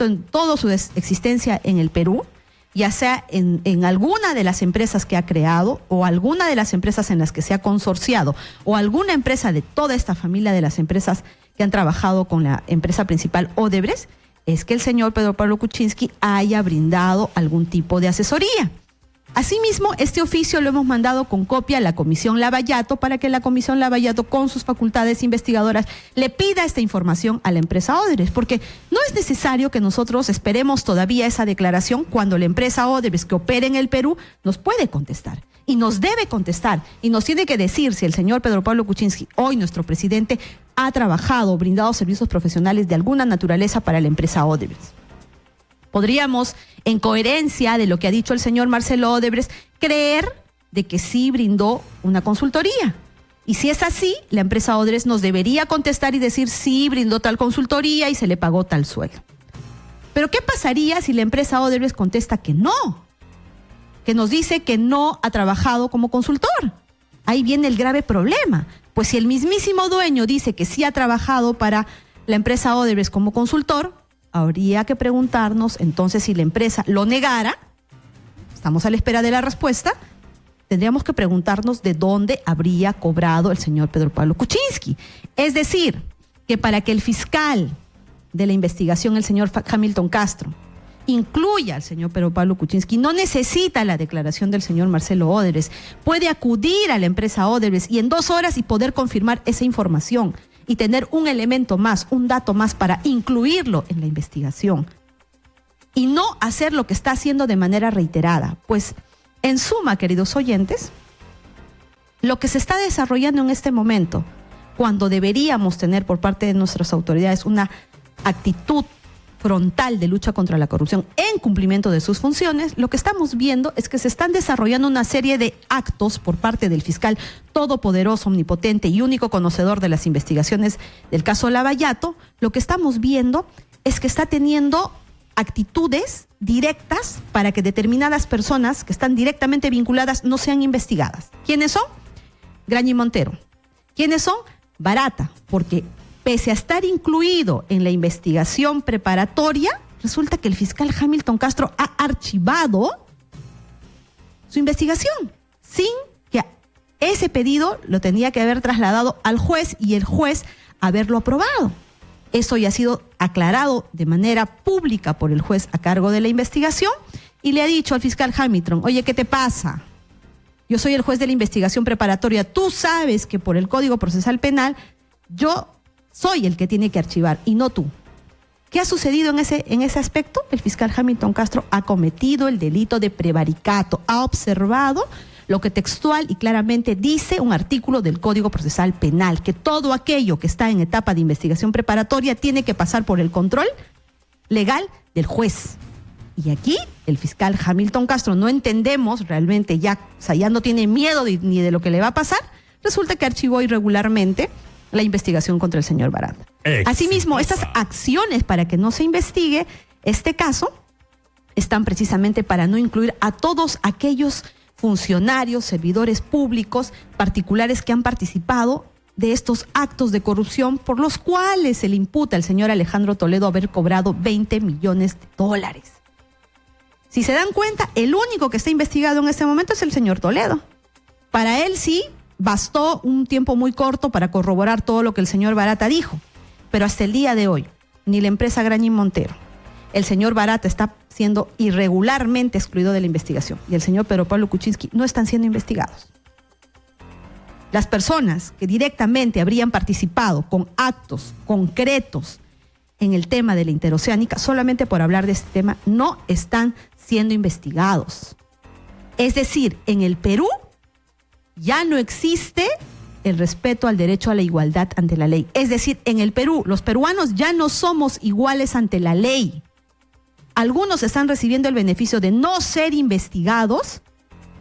en toda su existencia en el Perú, ya sea en alguna de las empresas que ha creado o alguna de las empresas en las que se ha consorciado o alguna empresa de toda esta familia de las empresas que han trabajado con la empresa principal Odebrecht, es que el señor Pedro Pablo Kuczynski haya brindado algún tipo de asesoría. Asimismo, este oficio lo hemos mandado con copia a la Comisión Lavallato para que la Comisión Lavallato, con sus facultades investigadoras, le pida esta información a la empresa Odebrecht, porque no es necesario que nosotros esperemos todavía esa declaración cuando la empresa Odebrecht que opera en el Perú nos puede contestar y nos debe contestar y nos tiene que decir si el señor Pedro Pablo Kuczynski, hoy nuestro presidente, ha trabajado o brindado servicios profesionales de alguna naturaleza para la empresa Odebrecht. Podríamos, en coherencia de lo que ha dicho el señor Marcelo Odebrecht, creer de que sí brindó una consultoría. Y si es así, la empresa Odebrecht nos debería contestar y decir sí, brindó tal consultoría y se le pagó tal sueldo. Pero ¿qué pasaría si la empresa Odebrecht contesta que no? Que nos dice que no ha trabajado como consultor. Ahí viene el grave problema. Pues si el mismísimo dueño dice que sí ha trabajado para la empresa Odebrecht como consultor, habría que preguntarnos entonces si la empresa lo negara, estamos a la espera de la respuesta, tendríamos que preguntarnos de dónde habría cobrado el señor Pedro Pablo Kuczynski. Es decir, que para que el fiscal de la investigación, el señor Hamilton Castro, incluya al señor Pedro Pablo Kuczynski, no necesita la declaración del señor Marcelo Odebrecht, puede acudir a la empresa Odebrecht y en 2 horas y poder confirmar esa información y tener un elemento más, un dato más para incluirlo en la investigación y no hacer lo que está haciendo de manera reiterada. Pues, en suma, queridos oyentes, lo que se está desarrollando en este momento, cuando deberíamos tener por parte de nuestras autoridades una actitud frontal de lucha contra la corrupción en cumplimiento de sus funciones, lo que estamos viendo es que se están desarrollando una serie de actos por parte del fiscal todopoderoso, omnipotente y único conocedor de las investigaciones del caso Lavallato. Lo que estamos viendo es que está teniendo actitudes directas para que determinadas personas que están directamente vinculadas no sean investigadas. ¿Quiénes son? Graña y Montero. ¿Quiénes son? Barata, porque pese a estar incluido en la investigación preparatoria, resulta que el fiscal Hamilton Castro ha archivado su investigación sin que ese pedido lo tenía que haber trasladado al juez y el juez haberlo aprobado. Eso ya ha sido aclarado de manera pública por el juez a cargo de la investigación y le ha dicho al fiscal Hamilton, oye, ¿qué te pasa? Yo soy el juez de la investigación preparatoria, tú sabes que por el Código Procesal Penal yo soy el que tiene que archivar y no tú. ¿Qué ha sucedido en ese aspecto? El fiscal Hamilton Castro ha cometido el delito de prevaricato, ha observado lo que textual y claramente dice un artículo del Código Procesal Penal, que todo aquello que está en etapa de investigación preparatoria tiene que pasar por el control legal del juez. Y aquí el fiscal Hamilton Castro, no entendemos realmente ya, o sea, ya no tiene miedo ni de lo que le va a pasar, resulta que archivó irregularmente la investigación contra el señor Baranda. Asimismo, estas acciones para que no se investigue este caso están precisamente para no incluir a todos aquellos funcionarios, servidores públicos, particulares que han participado de estos actos de corrupción por los cuales se le imputa al señor Alejandro Toledo haber cobrado $20 millones. Si se dan cuenta, el único que está investigado en este momento es el señor Toledo. Para él sí bastó un tiempo muy corto para corroborar todo lo que el señor Barata dijo, pero hasta el día de hoy, ni la empresa Graña y Montero, el señor Barata está siendo irregularmente excluido de la investigación y el señor Pedro Pablo Kuczynski no están siendo investigados. Las personas que directamente habrían participado con actos concretos en el tema de la interoceánica, solamente por hablar de este tema, no están siendo investigados. Es decir, en el Perú ya no existe el respeto al derecho a la igualdad ante la ley. Es decir, en el Perú, los peruanos ya no somos iguales ante la ley. Algunos están recibiendo el beneficio de no ser investigados,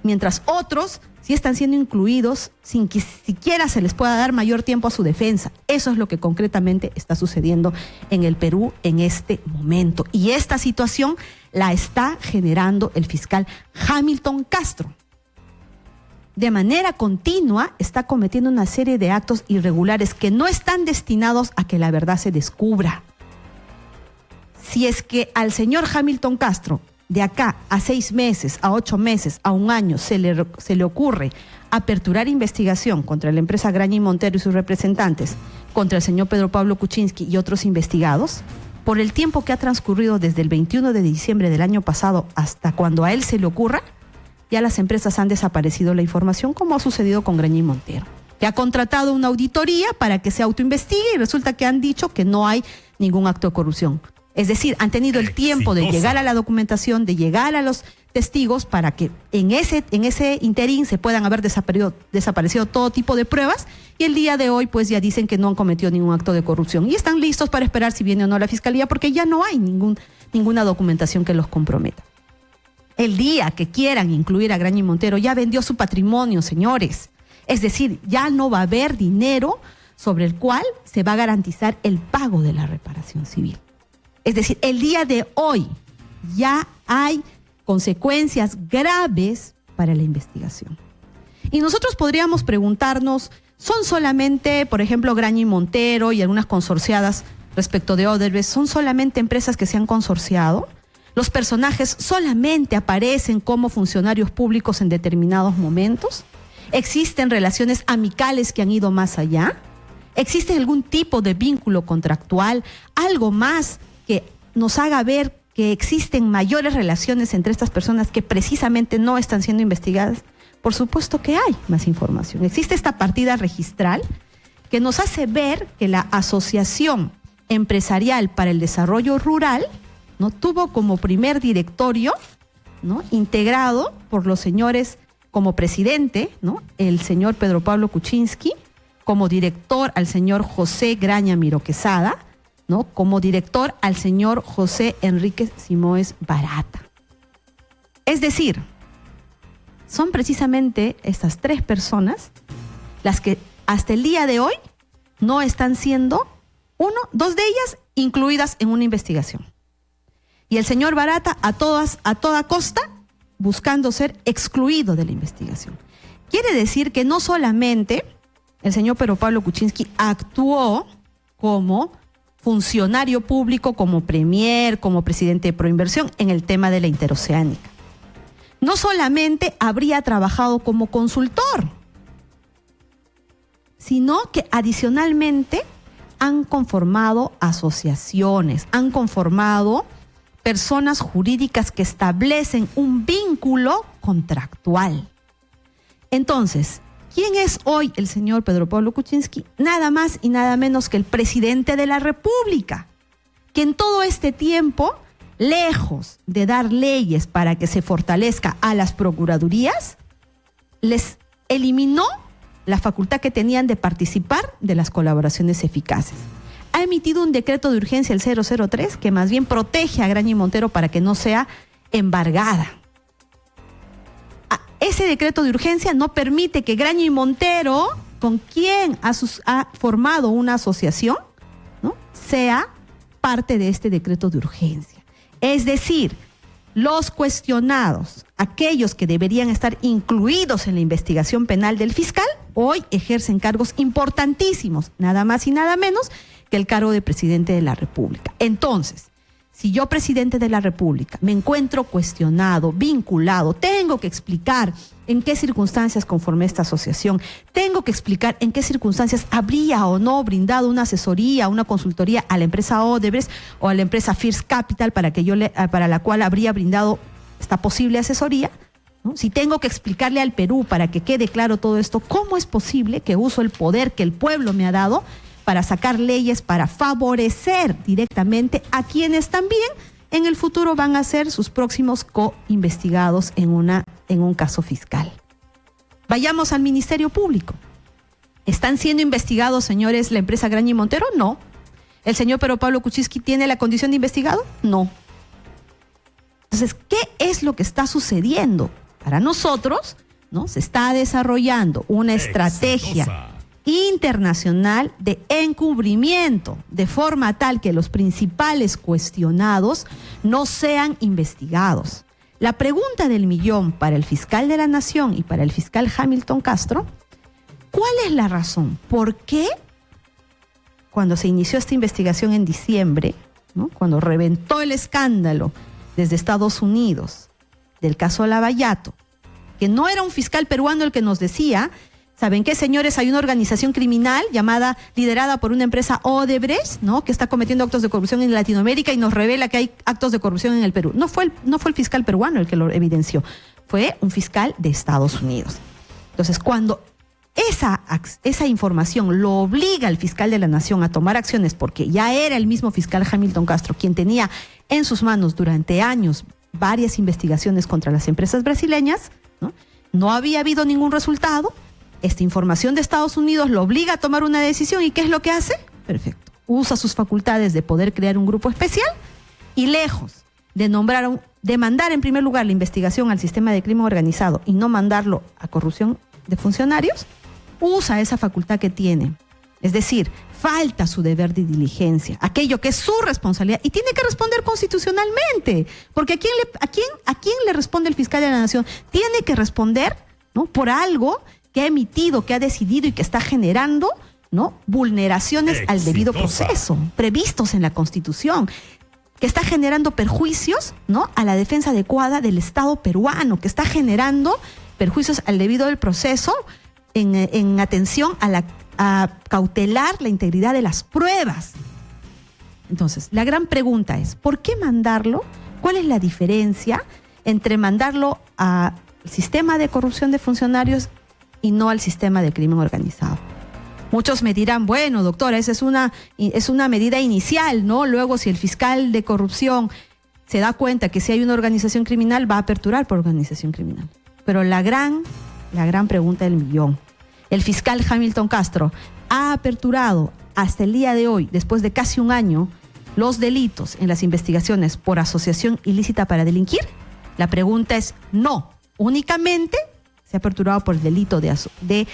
mientras otros sí están siendo incluidos sin que siquiera se les pueda dar mayor tiempo a su defensa. Eso es lo que concretamente está sucediendo en el Perú en este momento. Y esta situación la está generando el fiscal Hamilton Castro. De manera continua está cometiendo una serie de actos irregulares que no están destinados a que la verdad se descubra. Si es que al señor Hamilton Castro, de acá a 6 meses, a 8 meses, a 1 año, se le ocurre aperturar investigación contra la empresa Graña Montero y sus representantes, contra el señor Pedro Pablo Kuczynski y otros investigados, por el tiempo que ha transcurrido desde el 21 de diciembre del año pasado hasta cuando a él se le ocurra, ya las empresas han desaparecido la información, como ha sucedido con Graña Montero, que ha contratado una auditoría para que se autoinvestigue y resulta que han dicho que no hay ningún acto de corrupción. Es decir, han tenido el tiempo de llegar a la documentación, de llegar a los testigos para que en ese interín se puedan haber desaparecido todo tipo de pruebas, y el día de hoy pues ya dicen que no han cometido ningún acto de corrupción y están listos para esperar si viene o no la fiscalía, porque ya no hay ninguna documentación que los comprometa. El día que quieran incluir a Graña Montero ya vendió su patrimonio, señores. Es decir, ya no va a haber dinero sobre el cual se va a garantizar el pago de la reparación civil. Es decir, el día de hoy ya hay consecuencias graves para la investigación. Y nosotros podríamos preguntarnos, ¿son solamente, por ejemplo, Graña Montero y algunas consorciadas respecto de Odebrecht, son solamente empresas que se han consorciado? ¿Los personajes solamente aparecen como funcionarios públicos en determinados momentos? ¿Existen relaciones amicales que han ido más allá? ¿Existe algún tipo de vínculo contractual? ¿Algo más que nos haga ver que existen mayores relaciones entre estas personas que precisamente no están siendo investigadas? Por supuesto que hay más información. Existe esta partida registral que nos hace ver que la Asociación Empresarial para el Desarrollo Rural, ¿no?, tuvo como primer directorio, ¿no?, integrado por los señores, como presidente, ¿no?, el señor Pedro Pablo Kuczynski, como director al señor José Graña Miró Quesada, ¿no?, como director al señor José Enrique Simoes Barata. Es decir, son precisamente estas 3 personas las que hasta el día de hoy no están siendo, 2 de ellas incluidas en una investigación. Y el señor Barata a toda costa buscando ser excluido de la investigación. Quiere decir que no solamente el señor Pedro Pablo Kuczynski actuó como funcionario público, como premier, como presidente de Proinversión en el tema de la interoceánica. No solamente habría trabajado como consultor, sino que adicionalmente han conformado asociaciones, han conformado personas jurídicas que establecen un vínculo contractual. Entonces, ¿quién es hoy el señor Pedro Pablo Kuczynski? Nada más y nada menos que el presidente de la República, que en todo este tiempo, lejos de dar leyes para que se fortalezca a las procuradurías, les eliminó la facultad que tenían de participar de las colaboraciones eficaces. Ha emitido un decreto de urgencia, el 003, que más bien protege a Graña Montero para que no sea embargada. Ese decreto de urgencia no permite que Graña Montero, con quien ha formado una asociación, ¿no?, sea parte de este decreto de urgencia. Es decir, los cuestionados, aquellos que deberían estar incluidos en la investigación penal del fiscal, hoy ejercen cargos importantísimos, nada más y nada menos que el cargo de presidente de la República. Entonces, si yo, presidente de la República, me encuentro cuestionado, vinculado, tengo que explicar en qué circunstancias conformé esta asociación, tengo que explicar en qué circunstancias habría o no brindado una asesoría, una consultoría a la empresa Odebrecht o a la empresa First Capital para la cual habría brindado esta posible asesoría, ¿no? Si tengo que explicarle al Perú para que quede claro todo esto, ¿cómo es posible que uso el poder que el pueblo me ha dado para sacar leyes para favorecer directamente a quienes también en el futuro van a ser sus próximos co-investigados en un caso fiscal? Vayamos al Ministerio Público. ¿Están siendo investigados, señores, la empresa Graña Montero? No. ¿El señor Pedro Pablo Kuczynski tiene la condición de investigado? No. Entonces, ¿qué es lo que está sucediendo? Para nosotros, ¿no?, se está desarrollando una estrategia internacional de encubrimiento, de forma tal que los principales cuestionados no sean investigados. La pregunta del millón para el fiscal de la Nación y para el fiscal Hamilton Castro: ¿cuál es la razón? ¿Por qué cuando se inició esta investigación en diciembre ¿no? Cuando reventó el escándalo desde Estados Unidos del caso Lavallato, que no era un fiscal peruano el que nos decía, ¿saben qué, señores? Hay una organización criminal liderada por una empresa Odebrecht, ¿no? Que está cometiendo actos de corrupción en Latinoamérica y nos revela que hay actos de corrupción en el Perú. No fue el fiscal peruano el que lo evidenció, fue un fiscal de Estados Unidos. Entonces, cuando esa información lo obliga al fiscal de la Nación a tomar acciones, porque ya era el mismo fiscal Hamilton Castro quien tenía en sus manos durante años varias investigaciones contra las empresas brasileñas, no había habido ningún resultado. Esta información de Estados Unidos lo obliga a tomar una decisión. ¿Y qué es lo que hace? Perfecto. Usa sus facultades de poder crear un grupo especial y, lejos de mandar en primer lugar la investigación al sistema de crimen organizado y no mandarlo a corrupción de funcionarios, usa esa facultad que tiene. Es decir, falta su deber de diligencia, aquello que es su responsabilidad y tiene que responder constitucionalmente, porque ¿a quién le responde el fiscal de la Nación? Tiene que responder, ¿no?, por algo que ha emitido, que ha decidido y que está generando, ¿no?, vulneraciones al debido proceso previstos en la Constitución, que está generando perjuicios, ¿no?, a la defensa adecuada del Estado peruano, que está generando perjuicios al debido del proceso en atención a cautelar la integridad de las pruebas. Entonces, la gran pregunta es, ¿por qué mandarlo? ¿Cuál es la diferencia entre mandarlo al sistema de corrupción de funcionarios y no al sistema de crimen organizado? Muchos me dirán, bueno, doctora, esa es una medida inicial, ¿no? Luego, si el fiscal de corrupción se da cuenta que si hay una organización criminal, va a aperturar por organización criminal. Pero la gran pregunta del millón, el fiscal Hamilton Castro ha aperturado hasta el día de hoy, después de casi un año, los delitos en las investigaciones por asociación ilícita para delinquir. La pregunta es no, únicamente se ha aperturado por el delito de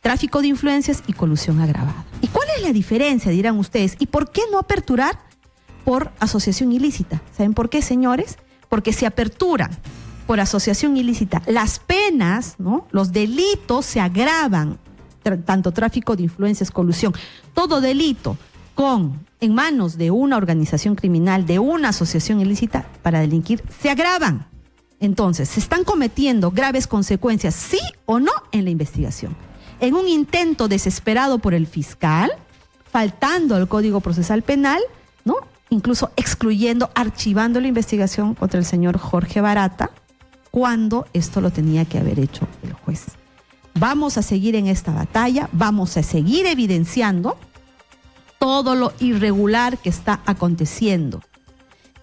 tráfico de influencias y colusión agravada. ¿Y cuál es la diferencia, dirán ustedes? ¿Y por qué no aperturar por asociación ilícita? ¿Saben por qué, señores? Porque si aperturan por asociación ilícita, las penas, ¿no?, los delitos se agravan, tanto tráfico de influencias, colusión, todo delito en manos de una organización criminal, de una asociación ilícita para delinquir, se agravan. Entonces, se están cometiendo graves consecuencias, sí o no, en la investigación. En un intento desesperado por el fiscal, faltando al Código Procesal Penal, ¿no?, incluso archivando la investigación contra el señor Jorge Barata, cuando esto lo tenía que haber hecho el juez. Vamos a seguir en esta batalla, vamos a seguir evidenciando todo lo irregular que está aconteciendo.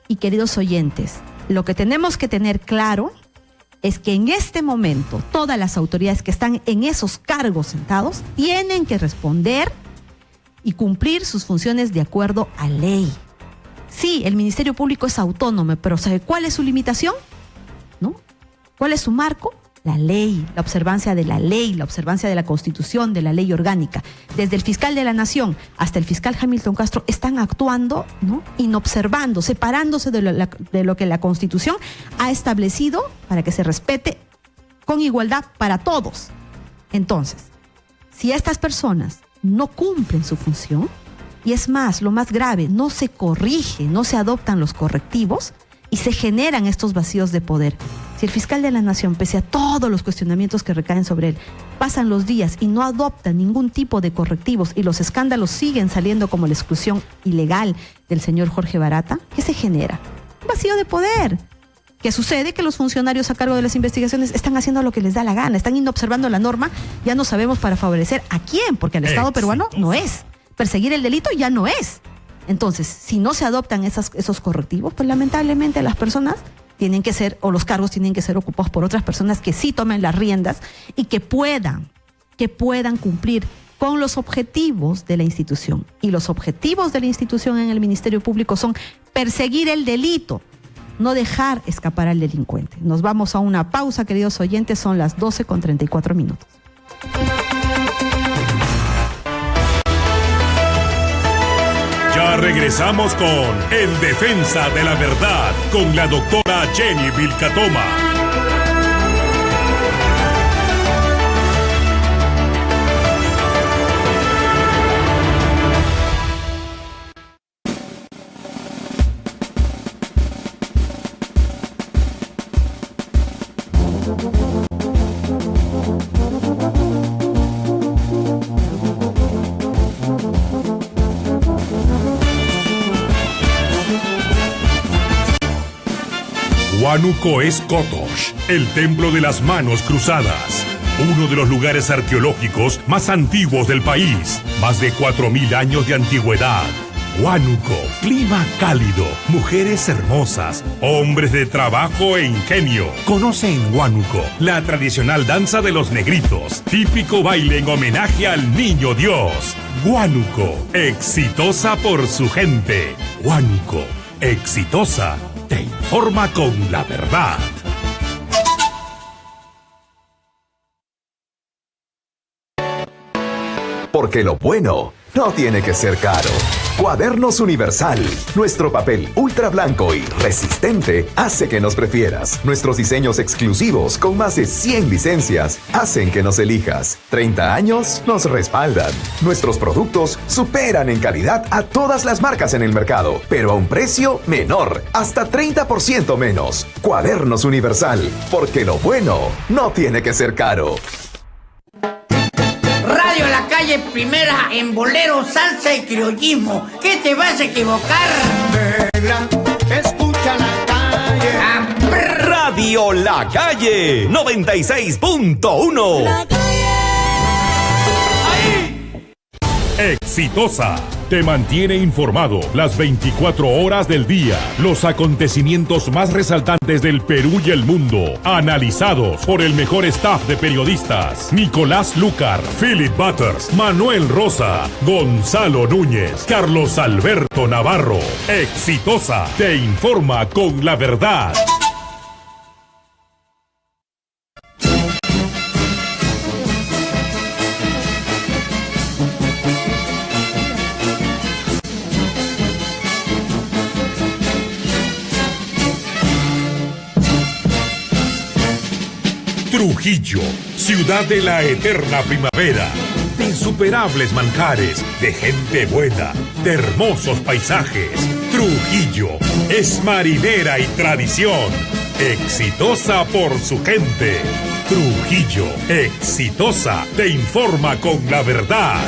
Y, queridos oyentes, lo que tenemos que tener claro es que en este momento todas las autoridades que están en esos cargos sentados tienen que responder y cumplir sus funciones de acuerdo a ley. Sí, el Ministerio Público es autónomo, pero ¿sabe cuál es su limitación? ¿No? ¿Cuál es su marco? La ley, la observancia de la ley, la observancia de la Constitución, de la ley orgánica. Desde el fiscal de la Nación hasta el fiscal Hamilton Castro están actuando, ¿no?, inobservando, separándose de lo que la Constitución ha establecido para que se respete con igualdad para todos. Entonces, si estas personas no cumplen su función, y es más, lo más grave, no se corrige, no se adoptan los correctivos y se generan estos vacíos de poder. Si el fiscal de la Nación, pese a todos los cuestionamientos que recaen sobre él, pasan los días y no adopta ningún tipo de correctivos y los escándalos siguen saliendo como la exclusión ilegal del señor Jorge Barata, ¿qué se genera? Un vacío de poder. ¿Qué sucede? Que los funcionarios a cargo de las investigaciones están haciendo lo que les da la gana, están inobservando la norma, ya no sabemos para favorecer a quién, porque al Estado peruano no es. Perseguir el delito ya no es. Entonces, si no se adoptan esos correctivos, pues lamentablemente las personas tienen que ser, o los cargos tienen que ser ocupados por otras personas que sí tomen las riendas y que puedan cumplir con los objetivos de la institución. Y los objetivos de la institución en el Ministerio Público son perseguir el delito, no dejar escapar al delincuente. Nos vamos a una pausa, queridos oyentes, son las 12:34. Ya regresamos con En Defensa de la Verdad con la doctora Jenny Vilcatoma. Huánuco es Kotosh, el templo de las manos cruzadas. Uno de los lugares arqueológicos más antiguos del país. Más de 4.000 años de antigüedad. Huánuco, clima cálido, mujeres hermosas, hombres de trabajo e ingenio. Conoce en Huánuco la tradicional danza de los negritos, típico baile en homenaje al niño Dios. Huánuco, exitosa por su gente. Huánuco, exitosa, te informa con la verdad. Porque lo bueno no tiene que ser caro. Cuadernos Universal. Nuestro papel ultra blanco y resistente hace que nos prefieras. Nuestros diseños exclusivos con más de 100 licencias hacen que nos elijas. 30 años nos respaldan. Nuestros productos superan en calidad a todas las marcas en el mercado, pero a un precio menor, hasta 30% menos. Cuadernos Universal. Porque lo bueno no tiene que ser caro. Radio La Calle, primera en bolero, salsa y criollismo. ¿Qué te vas a equivocar? Negra, escucha La Calle. Radio La Calle 96.1. La Calle. Exitosa te mantiene informado las 24 horas del día. Los acontecimientos más resaltantes del Perú y el mundo, analizados por el mejor staff de periodistas: Nicolás Lucar, Philip Butters, Manuel Rosa, Gonzalo Núñez, Carlos Alberto Navarro. Exitosa te informa con la verdad. Trujillo, ciudad de la eterna primavera, de insuperables manjares, de gente buena, de hermosos paisajes. Trujillo es marinera y tradición, exitosa por su gente. Trujillo, exitosa, te informa con la verdad.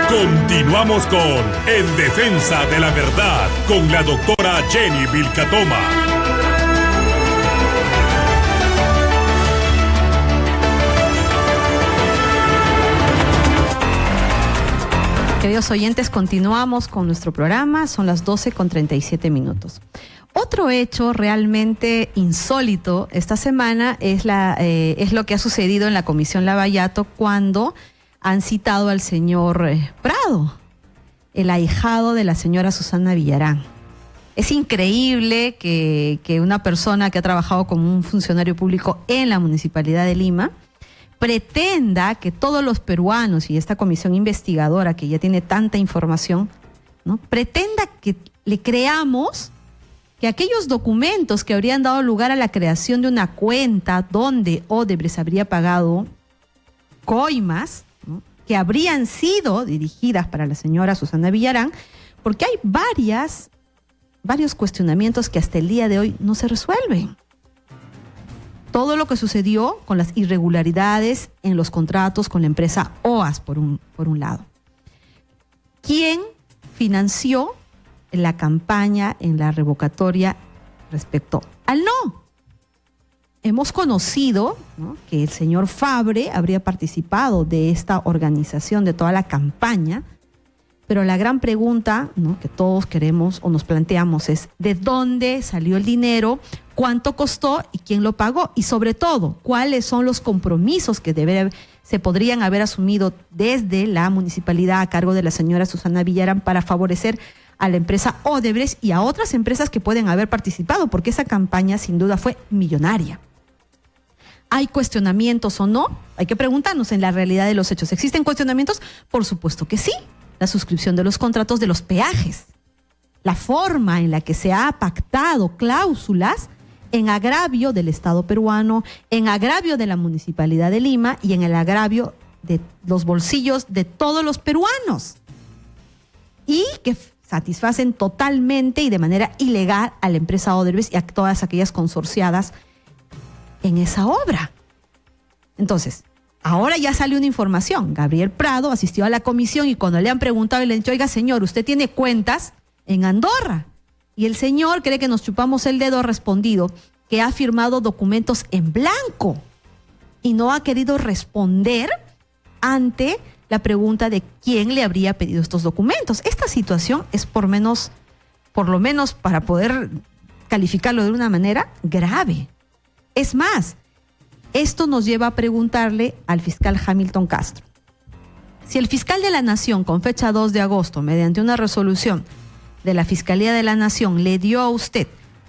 Continuamos con En Defensa de la Verdad con la doctora Jenny Vilcatoma. Queridos oyentes, continuamos con nuestro programa. Son las 12:37. Otro hecho realmente insólito esta semana es lo que ha sucedido en la Comisión Lavallato cuando han citado al señor Prado, el ahijado de la señora Susana Villarán. Es increíble que una persona que ha trabajado como un funcionario público en la Municipalidad de Lima pretenda que todos los peruanos y esta comisión investigadora que ya tiene tanta información, ¿no?, pretenda que le creamos que aquellos documentos que habrían dado lugar a la creación de una cuenta donde Odebrecht habría pagado coimas, ¿no?, que habrían sido dirigidas para la señora Susana Villarán, porque hay varios cuestionamientos que hasta el día de hoy no se resuelven. Todo lo que sucedió con las irregularidades en los contratos con la empresa OAS, por un lado. ¿Quién financió la campaña en la revocatoria respecto al no? Hemos conocido, ¿no?, que el señor Fabre habría participado de esta organización, de toda la campaña, pero la gran pregunta, ¿no?, que todos queremos o nos planteamos es ¿de dónde salió el dinero? ¿Cuánto costó y quién lo pagó? Y sobre todo, ¿cuáles son los compromisos que se podrían haber asumido desde la municipalidad a cargo de la señora Susana Villarán para favorecer a la empresa Odebrecht y a otras empresas que pueden haber participado? Porque esa campaña sin duda fue millonaria. ¿Hay cuestionamientos o no? Hay que preguntarnos en la realidad de los hechos. ¿Existen cuestionamientos? Por supuesto que sí. La suscripción de los contratos de los peajes, la forma en la que se ha pactado cláusulas en agravio del Estado peruano, en agravio de la Municipalidad de Lima y en el agravio de los bolsillos de todos los peruanos, y que satisfacen totalmente y de manera ilegal a la empresa Odebrecht y a todas aquellas consorciadas en esa obra. Entonces, Ahora ya sale una información. Gabriel Prado asistió a la comisión y cuando le han preguntado, le han dicho, oiga señor, usted tiene cuentas en Andorra. Y el señor cree que nos chupamos el dedo, ha respondido que ha firmado documentos en blanco y no ha querido responder ante la pregunta de quién le habría pedido estos documentos. Esta situación es por lo menos para poder calificarlo de una manera grave. Es más, esto nos lleva a preguntarle al fiscal Hamilton Castro. Si el fiscal de la Nación, con fecha 2 de agosto, mediante una resolución de la Fiscalía de la Nación, le dio a usted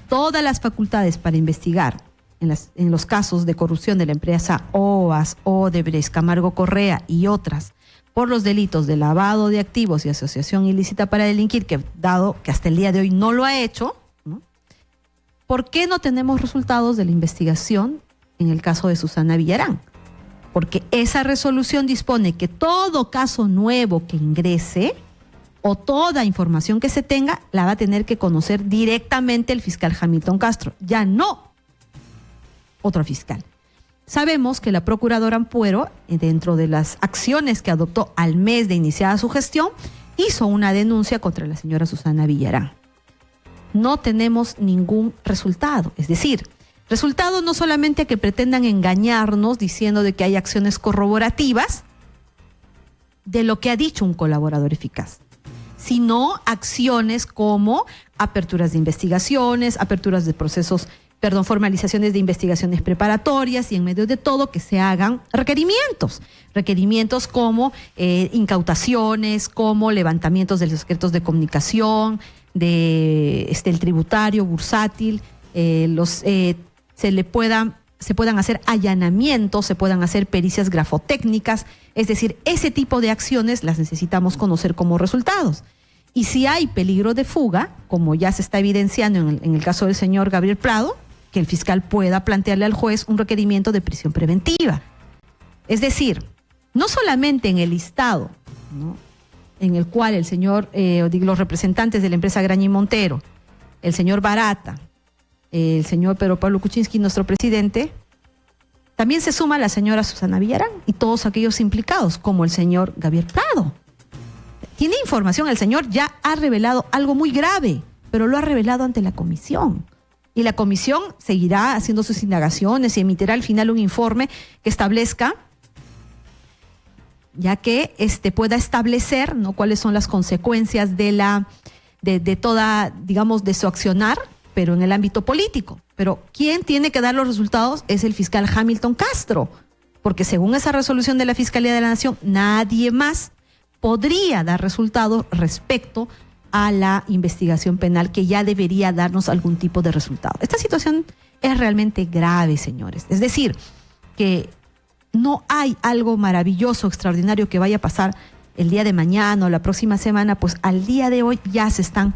todas las facultades para investigar en los casos de corrupción de la empresa OAS, Odebrecht, Camargo Correa y otras, por los delitos de lavado de activos y asociación ilícita para delinquir, que dado que hasta el día de hoy no lo ha hecho, ¿no? ¿Por qué no tenemos resultados de la investigación en el caso de Susana Villarán? Porque esa resolución dispone que todo caso nuevo que ingrese o toda información que se tenga la va a tener que conocer directamente el fiscal Hamilton Castro, ya no otro fiscal. Sabemos que la procuradora Ampuero, dentro de las acciones que adoptó al mes de iniciada su gestión, hizo una denuncia contra la señora Susana Villarán. No tenemos ningún resultado, es decir, resultado no solamente que pretendan engañarnos diciendo de que hay acciones corroborativas de lo que ha dicho un colaborador eficaz, sino acciones como aperturas de investigaciones, aperturas de procesos, formalizaciones de investigaciones preparatorias y en medio de todo que se hagan requerimientos como incautaciones, como levantamientos de los secretos de comunicación, el tributario, bursátil, se puedan hacer allanamientos, se puedan hacer pericias grafotécnicas, es decir, ese tipo de acciones las necesitamos conocer como resultados. Y si hay peligro de fuga, como ya se está evidenciando en el caso del señor Gabriel Prado, que el fiscal pueda plantearle al juez un requerimiento de prisión preventiva. Es decir, no solamente en el listado, ¿no?, en el cual el señor, los representantes de la empresa Graña Montero, el señor Barata, el señor Pedro Pablo Kuczynski, nuestro presidente, también se suma la señora Susana Villarán y todos aquellos implicados, como el señor Gabriel Prado. Tiene información, el señor ya ha revelado algo muy grave, pero lo ha revelado ante la comisión. Y la comisión seguirá haciendo sus indagaciones y emitirá al final un informe que establezca, ya que pueda establecer, ¿no?, cuáles son las consecuencias de toda, digamos, de su accionar, pero en el ámbito político. Pero quien tiene que dar los resultados es el fiscal Hamilton Castro, porque según esa resolución de la Fiscalía de la Nación, nadie más podría dar resultados respecto a la investigación penal, que ya debería darnos algún tipo de resultado. Esta situación es realmente grave, señores. Es decir, que no hay algo maravilloso, extraordinario que vaya a pasar el día de mañana o la próxima semana, pues al día de hoy ya se están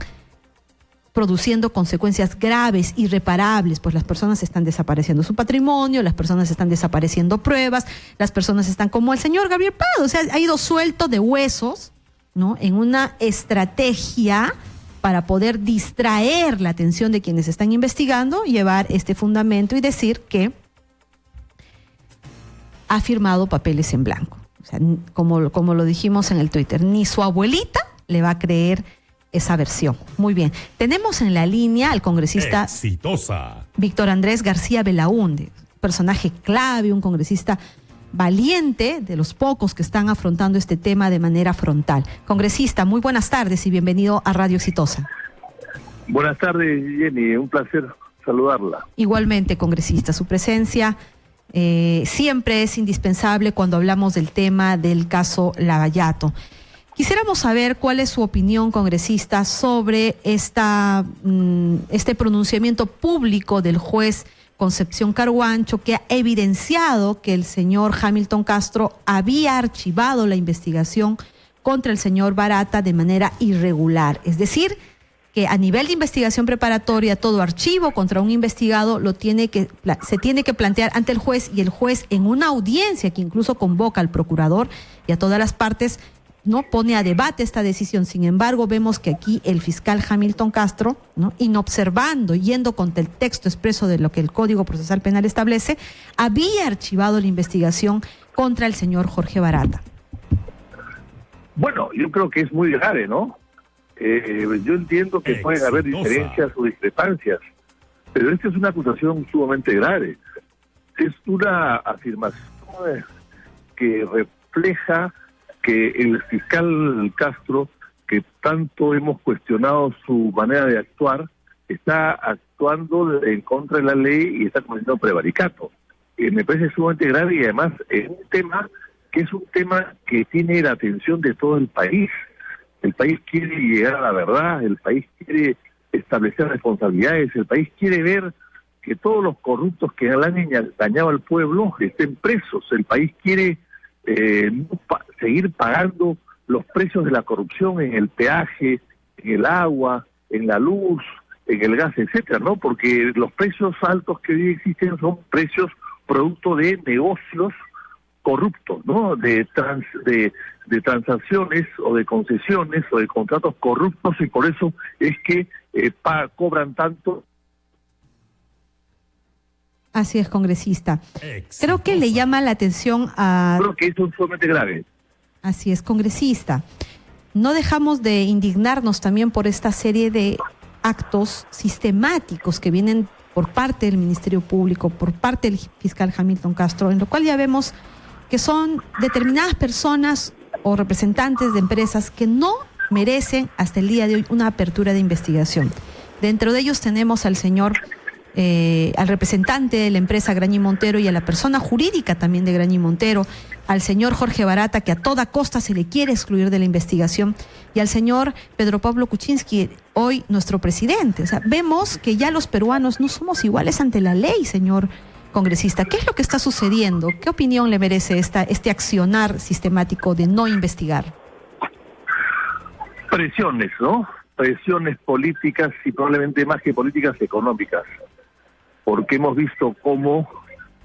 produciendo consecuencias graves, irreparables, pues las personas están desapareciendo su patrimonio, las personas están desapareciendo pruebas, las personas están como el señor Gabriel Prado, o sea, ha ido suelto de huesos, ¿no?, en una estrategia para poder distraer la atención de quienes están investigando, llevar este fundamento y decir que ha firmado papeles en blanco. O sea, como lo dijimos en el Twitter, ni su abuelita le va a creer esa versión. Muy bien. Tenemos en la línea al congresista Exitosa Víctor Andrés García Belaúnde, personaje clave, un congresista valiente, de los pocos que están afrontando este tema de manera frontal. Congresista, muy buenas tardes y bienvenido a Radio Exitosa. Buenas tardes, Jenny, un placer saludarla. Igualmente, congresista, su presencia siempre es indispensable cuando hablamos del tema del caso Lavallato. Quisiéramos saber cuál es su opinión, congresista, sobre este pronunciamiento público del juez Concepción Carhuancho, que ha evidenciado que el señor Hamilton Castro había archivado la investigación contra el señor Barata de manera irregular. Es decir, que a nivel de investigación preparatoria, todo archivo contra un investigado se tiene que plantear ante el juez, y el juez, en una audiencia que incluso convoca al procurador y a todas las partes, no pone a debate esta decisión. Sin embargo, vemos que aquí el fiscal Hamilton Castro, ¿no?, inobservando, yendo contra el texto expreso de lo que el Código Procesal Penal establece, había archivado la investigación contra el señor Jorge Barata? Bueno, yo creo que es muy grave, ¿no? Yo entiendo que pueden haber diferencias o discrepancias, pero esta es una acusación sumamente grave. Es una afirmación que refleja que el fiscal Castro, que tanto hemos cuestionado su manera de actuar, está actuando en contra de la ley y está cometiendo prevaricato. Me parece sumamente grave y además es un tema que tiene la atención de todo el país. El país quiere llegar a la verdad, el país quiere establecer responsabilidades, el país quiere ver que todos los corruptos que le han dañado al pueblo estén presos. El país quiere seguir pagando los precios de la corrupción en el peaje, en el agua, en la luz, en el gas, etcétera, ¿no? Porque los precios altos que hoy existen son precios producto de negocios corruptos, ¿no? De transacciones o de concesiones o de contratos corruptos, y por eso es que cobran tanto. Así es, congresista. Creo que le llama la atención a... Creo que eso es sumamente grave. Así es, congresista. No dejamos de indignarnos también por esta serie de actos sistemáticos que vienen por parte del Ministerio Público, por parte del fiscal Hamilton Castro, en lo cual ya vemos que son determinadas personas o representantes de empresas que no merecen hasta el día de hoy una apertura de investigación. Dentro de ellos tenemos al señor, al representante de la empresa Grañy Montero y a la persona jurídica también de Grañy Montero, al señor Jorge Barata, que a toda costa se le quiere excluir de la investigación, y al señor Pedro Pablo Kuczynski, hoy nuestro presidente. O sea, vemos que ya los peruanos no somos iguales ante la ley, señor congresista. ¿Qué es lo que está sucediendo? ¿Qué opinión le merece este accionar sistemático de no investigar? Presiones, ¿no? Presiones políticas y probablemente más que políticas, económicas. Porque hemos visto cómo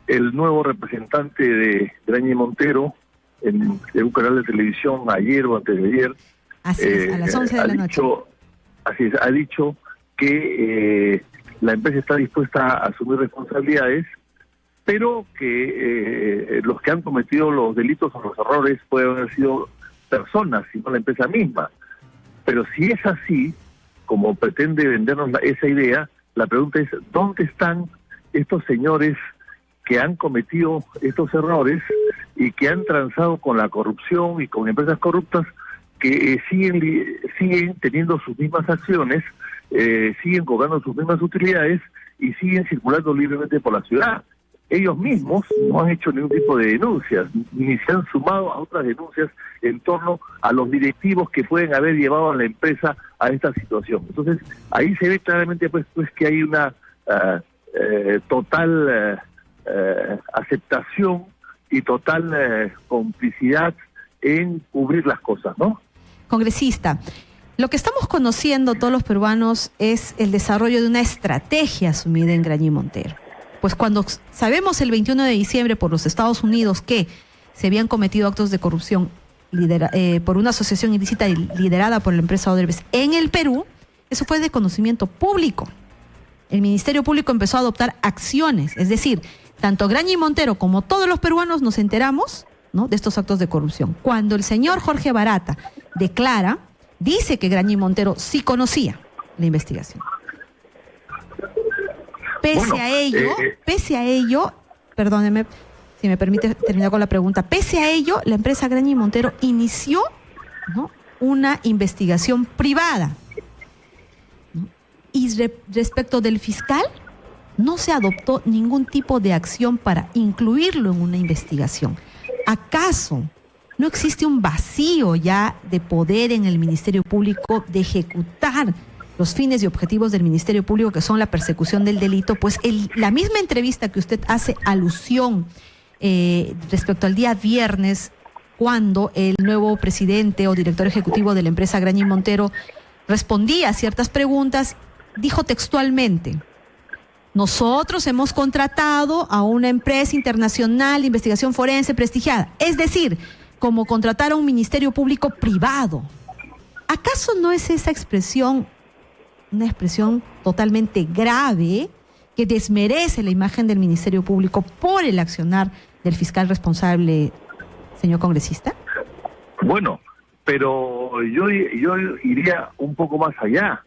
el nuevo representante de Grañy Montero en un canal de televisión ayer o antes de ayer, así es, a las 11 de la noche. Ha dicho que la empresa está dispuesta a asumir responsabilidades, pero que los que han cometido los delitos o los errores pueden haber sido personas, y no la empresa misma. Pero si es así, como pretende vendernos esa idea, la pregunta es, ¿dónde están estos señores que han cometido estos errores y que han transado con la corrupción y con empresas corruptas que siguen teniendo sus mismas acciones, siguen cobrando sus mismas utilidades y siguen circulando libremente por la ciudad? Ellos mismos no han hecho ningún tipo de denuncias, ni se han sumado a otras denuncias en torno a los directivos que pueden haber llevado a la empresa a esta situación. Entonces, ahí se ve claramente pues que hay una total aceptación y total complicidad en cubrir las cosas, ¿no? Congresista, lo que estamos conociendo todos los peruanos es el desarrollo de una estrategia asumida en Grañy Montero. Pues cuando sabemos el 21 de diciembre por los Estados Unidos que se habían cometido actos de corrupción por una asociación ilícita liderada por la empresa Odebrecht en el Perú, eso fue de conocimiento público. El Ministerio Público empezó a adoptar acciones, es decir, tanto Grañy Montero como todos los peruanos nos enteramos, ¿no?, de estos actos de corrupción. Cuando el señor Jorge Barata dice que Grañy Montero sí conocía la investigación. Pese a ello, perdóneme si me permite terminar con la pregunta, pese a ello, la empresa Grañy Montero inició, ¿no?, una investigación privada, ¿no? Y respecto del fiscal, no se adoptó ningún tipo de acción para incluirlo en una investigación. ¿Acaso no existe un vacío ya de poder en el Ministerio Público de ejecutar los fines y objetivos del Ministerio Público, que son la persecución del delito? Pues la misma entrevista que usted hace alusión respecto al día viernes, cuando el nuevo presidente o director ejecutivo de la empresa Grañy Montero respondía a ciertas preguntas, dijo textualmente: nosotros hemos contratado a una empresa internacional de investigación forense prestigiada, es decir, como contratar a un ministerio público privado. ¿Acaso no es esa expresión una expresión totalmente grave que desmerece la imagen del Ministerio Público por el accionar del fiscal responsable, señor congresista? Bueno, pero yo iría un poco más allá,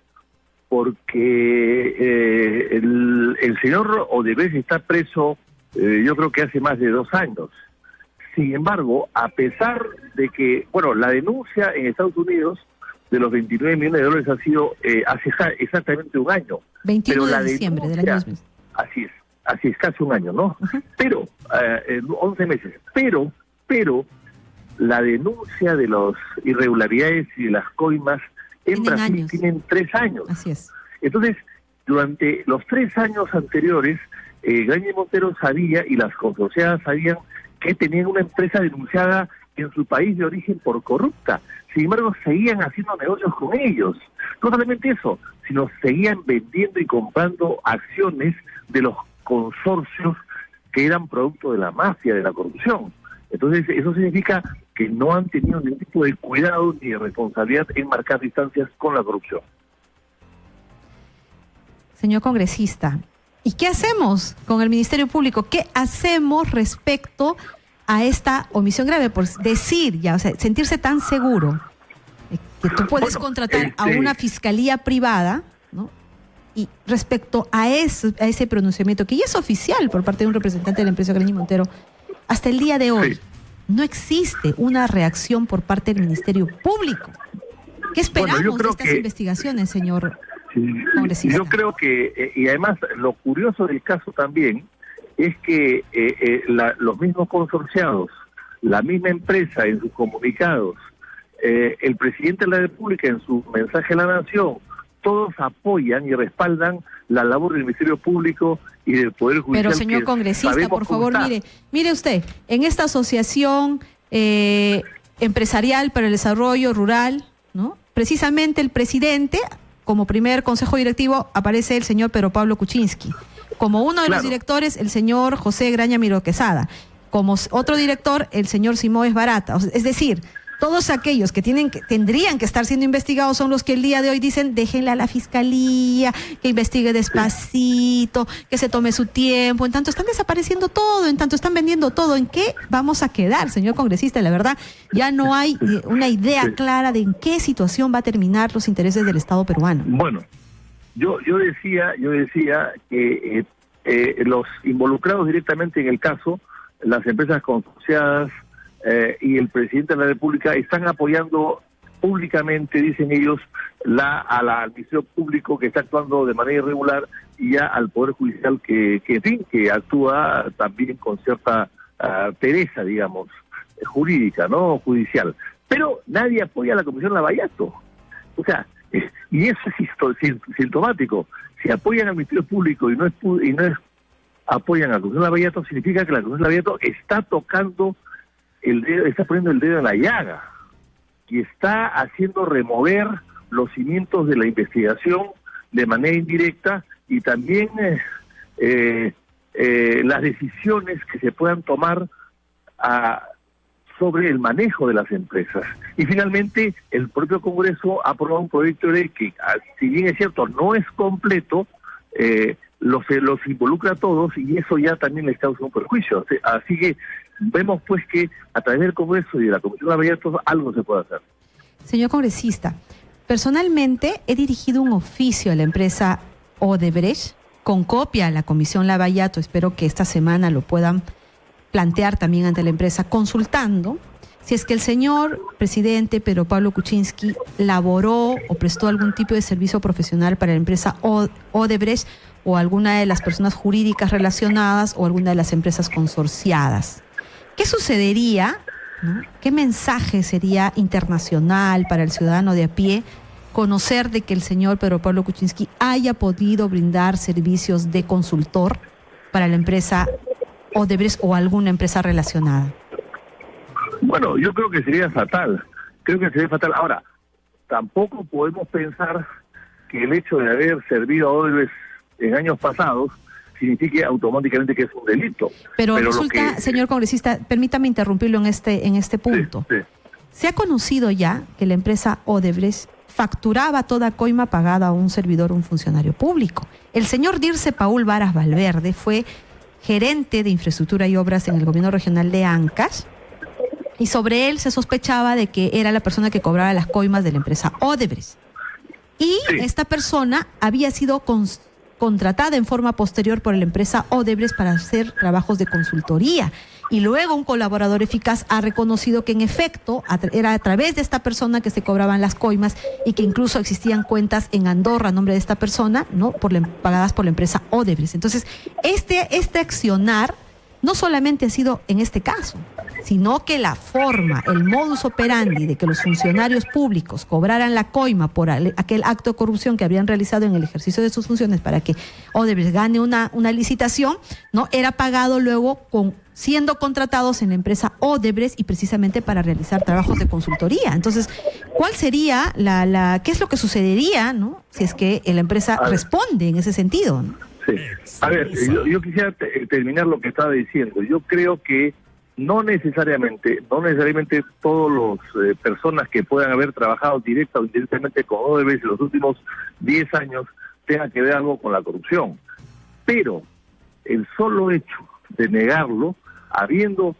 porque el señor Odebrecht está preso, yo creo que hace más de 2 años. Sin embargo, a pesar de que, bueno, la denuncia en Estados Unidos de los 29 millones de dólares ha sido hace exactamente 1 año. 21 pero de diciembre del año 2000. Así es, casi 1 año, ¿no? Pero, 11 meses. Pero, la denuncia de las irregularidades y de las coimas en Brasil tienen 3 años. Así es. Entonces, durante los 3 años anteriores, Graña Montero sabía y las consorciadas sabían que tenían una empresa denunciada en su país de origen por corrupta. Sin embargo, seguían haciendo negocios con ellos. No solamente eso, sino seguían vendiendo y comprando acciones de los consorcios que eran producto de la mafia, de la corrupción. Entonces, eso significa que no han tenido ningún tipo de cuidado ni de responsabilidad en marcar distancias con la corrupción. Señor congresista, ¿y qué hacemos con el Ministerio Público? ¿Qué hacemos respecto a esta omisión grave? Por decir ya, o sea, sentirse tan seguro que tú puedes contratar a una fiscalía privada, ¿no? Y respecto a ese pronunciamiento, que ya es oficial por parte de un representante de la empresa Graña Montero, hasta el día de hoy no existe una reacción por parte del Ministerio Público. ¿Qué esperamos de estas investigaciones, señor congresista? Yo creo que, y además lo curioso del caso también, es que los mismos consorciados, la misma empresa en sus comunicados, el presidente de la República en su mensaje a la Nación, todos apoyan y respaldan la labor del Ministerio Público y del Poder Judicial. Pero señor congresista, por favor, mire usted, en esta asociación empresarial para el desarrollo rural, ¿no? Precisamente el presidente, como primer consejo directivo, aparece el señor Pedro Pablo Kuczynski. Como uno de los directores, el señor José Graña Miró Quesada. Como otro director, el señor Simoes Barata. Es decir, todos aquellos que tendrían que estar siendo investigados son los que el día de hoy dicen, déjenle a la fiscalía, que investigue despacito, que se tome su tiempo. En tanto están desapareciendo todo, en tanto están vendiendo todo. ¿En qué vamos a quedar, señor congresista? La verdad, ya no hay una idea clara de en qué situación va a terminar los intereses del Estado peruano. Bueno, yo decía que los involucrados directamente en el caso, las empresas consorciadas y el presidente de la República están apoyando públicamente, dicen ellos, al Ministerio Público que está actuando de manera irregular y ya al Poder Judicial que actúa también con cierta pereza, digamos, jurídica, ¿no? Judicial. Pero nadie apoya a la Comisión Lavallato. O sea, y eso es sintomático. Si apoyan al Ministerio Público y no apoyan a la Comisión Lavallato, significa que la Comisión Lavallato está tocando el dedo, está poniendo el dedo en la llaga y está haciendo remover los cimientos de la investigación de manera indirecta y también las decisiones que se puedan tomar sobre el manejo de las empresas. Y finalmente, el propio Congreso ha aprobado un proyecto de ley que, si bien es cierto, no es completo, los involucra a todos y eso ya también les causa un perjuicio. Así que vemos pues que a través del Congreso y de la Comisión Lavallato algo se puede hacer. Señor congresista, personalmente he dirigido un oficio a la empresa Odebrecht con copia a la Comisión Lavallato. Espero que esta semana lo puedan plantear también ante la empresa, consultando si es que el señor presidente Pedro Pablo Kuczynski laboró o prestó algún tipo de servicio profesional para la empresa Odebrecht o alguna de las personas jurídicas relacionadas o alguna de las empresas consorciadas. ¿Qué sucedería, ¿no? ¿Qué mensaje sería internacional para el ciudadano de a pie conocer de que el señor Pedro Pablo Kuczynski haya podido brindar servicios de consultor para la empresa Odebrecht o alguna empresa relacionada? Bueno, yo creo que sería fatal. Ahora, tampoco podemos pensar que el hecho de haber servido a Odebrecht en años pasados signifique automáticamente que es un delito. Pero resulta, señor congresista, permítame interrumpirlo en este punto. Sí. Se ha conocido ya que la empresa Odebrecht facturaba toda coima pagada a un servidor, un funcionario público. El señor Dirce Paul Varas Valverde fue gerente de infraestructura y obras en el gobierno regional de Ancash, y sobre él se sospechaba de que era la persona que cobraba las coimas de la empresa Odebrecht. Y esta persona había sido contratada en forma posterior por la empresa Odebrecht para hacer trabajos de consultoría. Y luego un colaborador eficaz ha reconocido que en efecto era a través de esta persona que se cobraban las coimas y que incluso existían cuentas en Andorra a nombre de esta persona, ¿no? Pagadas por la empresa Odebrecht. Entonces, este accionar no solamente ha sido en este caso, sino que la forma, el modus operandi de que los funcionarios públicos cobraran la coima por aquel acto de corrupción que habían realizado en el ejercicio de sus funciones para que Odebrecht gane una licitación, ¿no? Era pagado luego siendo contratados en la empresa Odebrecht y precisamente para realizar trabajos de consultoría. Entonces, ¿cuál sería qué es lo que sucedería, ¿no? Si es que la empresa responde en ese sentido, ¿no? Sí. A ver, yo quisiera terminar lo que estaba diciendo. Yo creo que no necesariamente todas las personas que puedan haber trabajado directa o indirectamente con Odebrecht en los últimos 10 años tengan que ver algo con la corrupción. Pero el solo hecho de negarlo, habiendo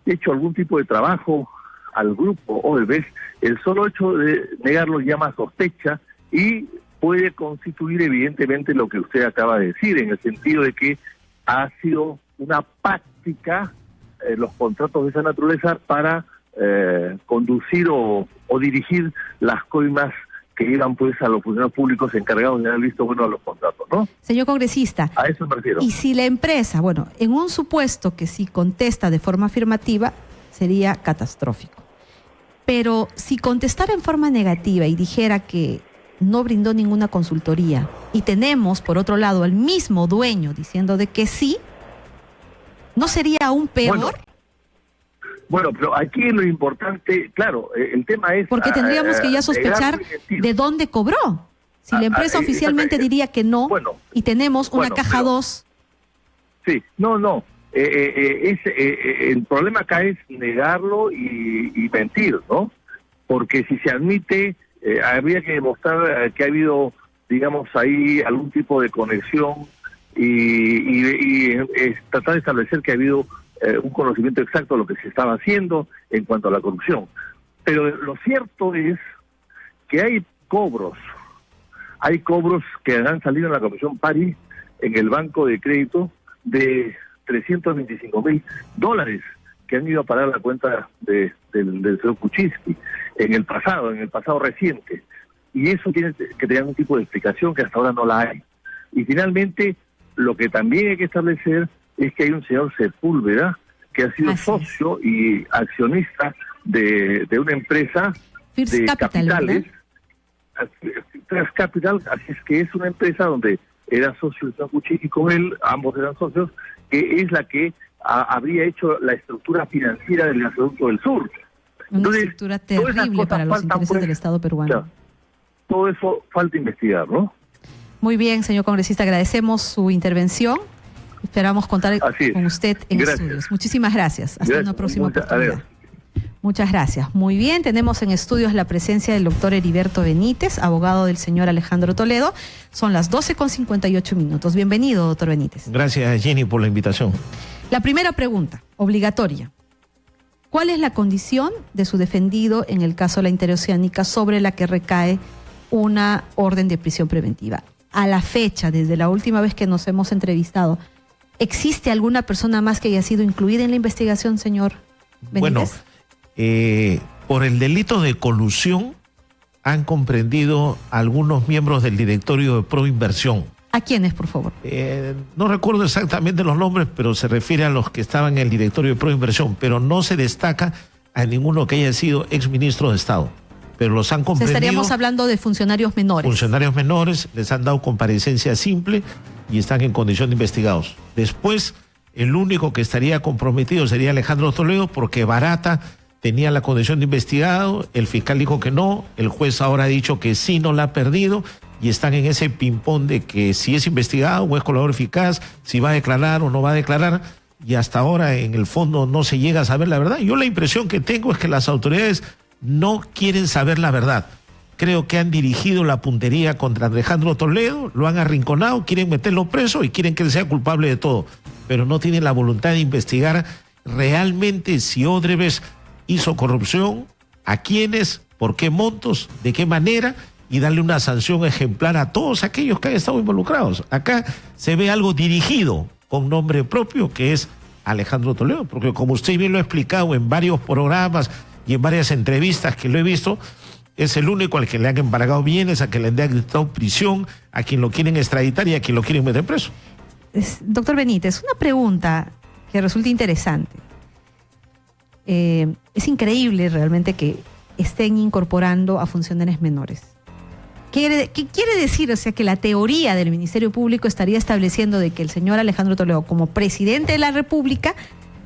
hecho algún tipo de trabajo al grupo Odebrecht, el solo hecho de negarlo llama sospecha y puede constituir evidentemente lo que usted acaba de decir, en el sentido de que ha sido una práctica los contratos de esa naturaleza para conducir o dirigir las coimas que iban pues a los funcionarios públicos encargados de dar visto bueno a los contratos, ¿no? Señor congresista, a eso me refiero. Y si la empresa, bueno, en un supuesto que si contesta de forma afirmativa, sería catastrófico. Pero si contestara en forma negativa y dijera que no brindó ninguna consultoría, y tenemos, por otro lado, al mismo dueño diciendo de que sí, ¿no sería aún peor? Bueno, pero aquí lo importante, claro, el tema es... Porque tendríamos que ya sospechar de dónde cobró. Si la empresa oficialmente diría que no, y tenemos una caja 2... Sí, no. El problema acá es negarlo y mentir, ¿no? Porque si se admite, habría que demostrar que ha habido, digamos, ahí algún tipo de conexión y tratar de establecer que ha habido un conocimiento exacto de lo que se estaba haciendo en cuanto a la corrupción. Pero lo cierto es que hay cobros que han salido en la Comisión Pari, en el Banco de Crédito, de $325,000 que han ido a parar la cuenta del señor Kuczynski en el pasado reciente. Y eso tiene que tener un tipo de explicación que hasta ahora no la hay. Y finalmente, lo que también hay que establecer es que hay un señor Sepúlveda que ha sido socio y accionista de una empresa de capitales, First Capital, así es que es una empresa donde era socio el señor Kuczynski y con él, ambos eran socios, que es la que habría hecho la estructura financiera del gasoducto del sur. Una estructura terrible para los intereses del Estado peruano. Claro, todo eso falta investigar, ¿no? Muy bien, señor congresista, agradecemos su intervención. Esperamos contar con usted en estudios. Muchísimas gracias. Hasta una próxima oportunidad. Muchas gracias. Muy bien, tenemos en estudios la presencia del doctor Heriberto Benítez, abogado del señor Alejandro Toledo. Son las 12:58. Bienvenido, doctor Benítez. Gracias, Jenny, por la invitación. La primera pregunta, obligatoria. ¿Cuál es la condición de su defendido en el caso de la Interoceánica sobre la que recae una orden de prisión preventiva? A la fecha, desde la última vez que nos hemos entrevistado, ¿existe alguna persona más que haya sido incluida en la investigación, señor Benítez? Bueno, por el delito de colusión han comprendido algunos miembros del directorio de Proinversión. ¿A quiénes, por favor? No recuerdo exactamente los nombres, pero se refiere a los que estaban en el directorio de Proinversión, pero no se destaca a ninguno que haya sido exministro de Estado. Pero los han comprendido. Estaríamos hablando de funcionarios menores. Funcionarios menores, les han dado comparecencia simple y están en condición de investigados. Después, el único que estaría comprometido sería Alejandro Toledo, porque Barata tenía la condición de investigado, el fiscal dijo que no, el juez ahora ha dicho que sí, no la ha perdido, y están en ese ping-pong de que si es investigado o es colaborador eficaz, si va a declarar o no va a declarar, y hasta ahora en el fondo no se llega a saber la verdad. Yo la impresión que tengo es que las autoridades no quieren saber la verdad. creo que han dirigido la puntería contra Alejandro Toledo, lo han arrinconado, quieren meterlo preso y quieren que él sea culpable de todo, pero no tienen la voluntad de investigar realmente si Odebrecht hizo corrupción, a quiénes, por qué montos, de qué manera, y darle una sanción ejemplar a todos aquellos que han estado involucrados. Acá se ve algo dirigido con nombre propio, que es Alejandro Toledo, porque como usted bien lo ha explicado en varios programas y en varias entrevistas que lo he visto, es el único al que le han embargado bienes, a quien le han dictado prisión, a quien lo quieren extraditar y a quien lo quieren meter preso. Doctor Benítez, una pregunta que resulta interesante. Es increíble realmente que estén incorporando a funcionarios menores. ¿Qué quiere decir? O sea, que la teoría del Ministerio Público estaría estableciendo de que el señor Alejandro Toledo, como presidente de la República,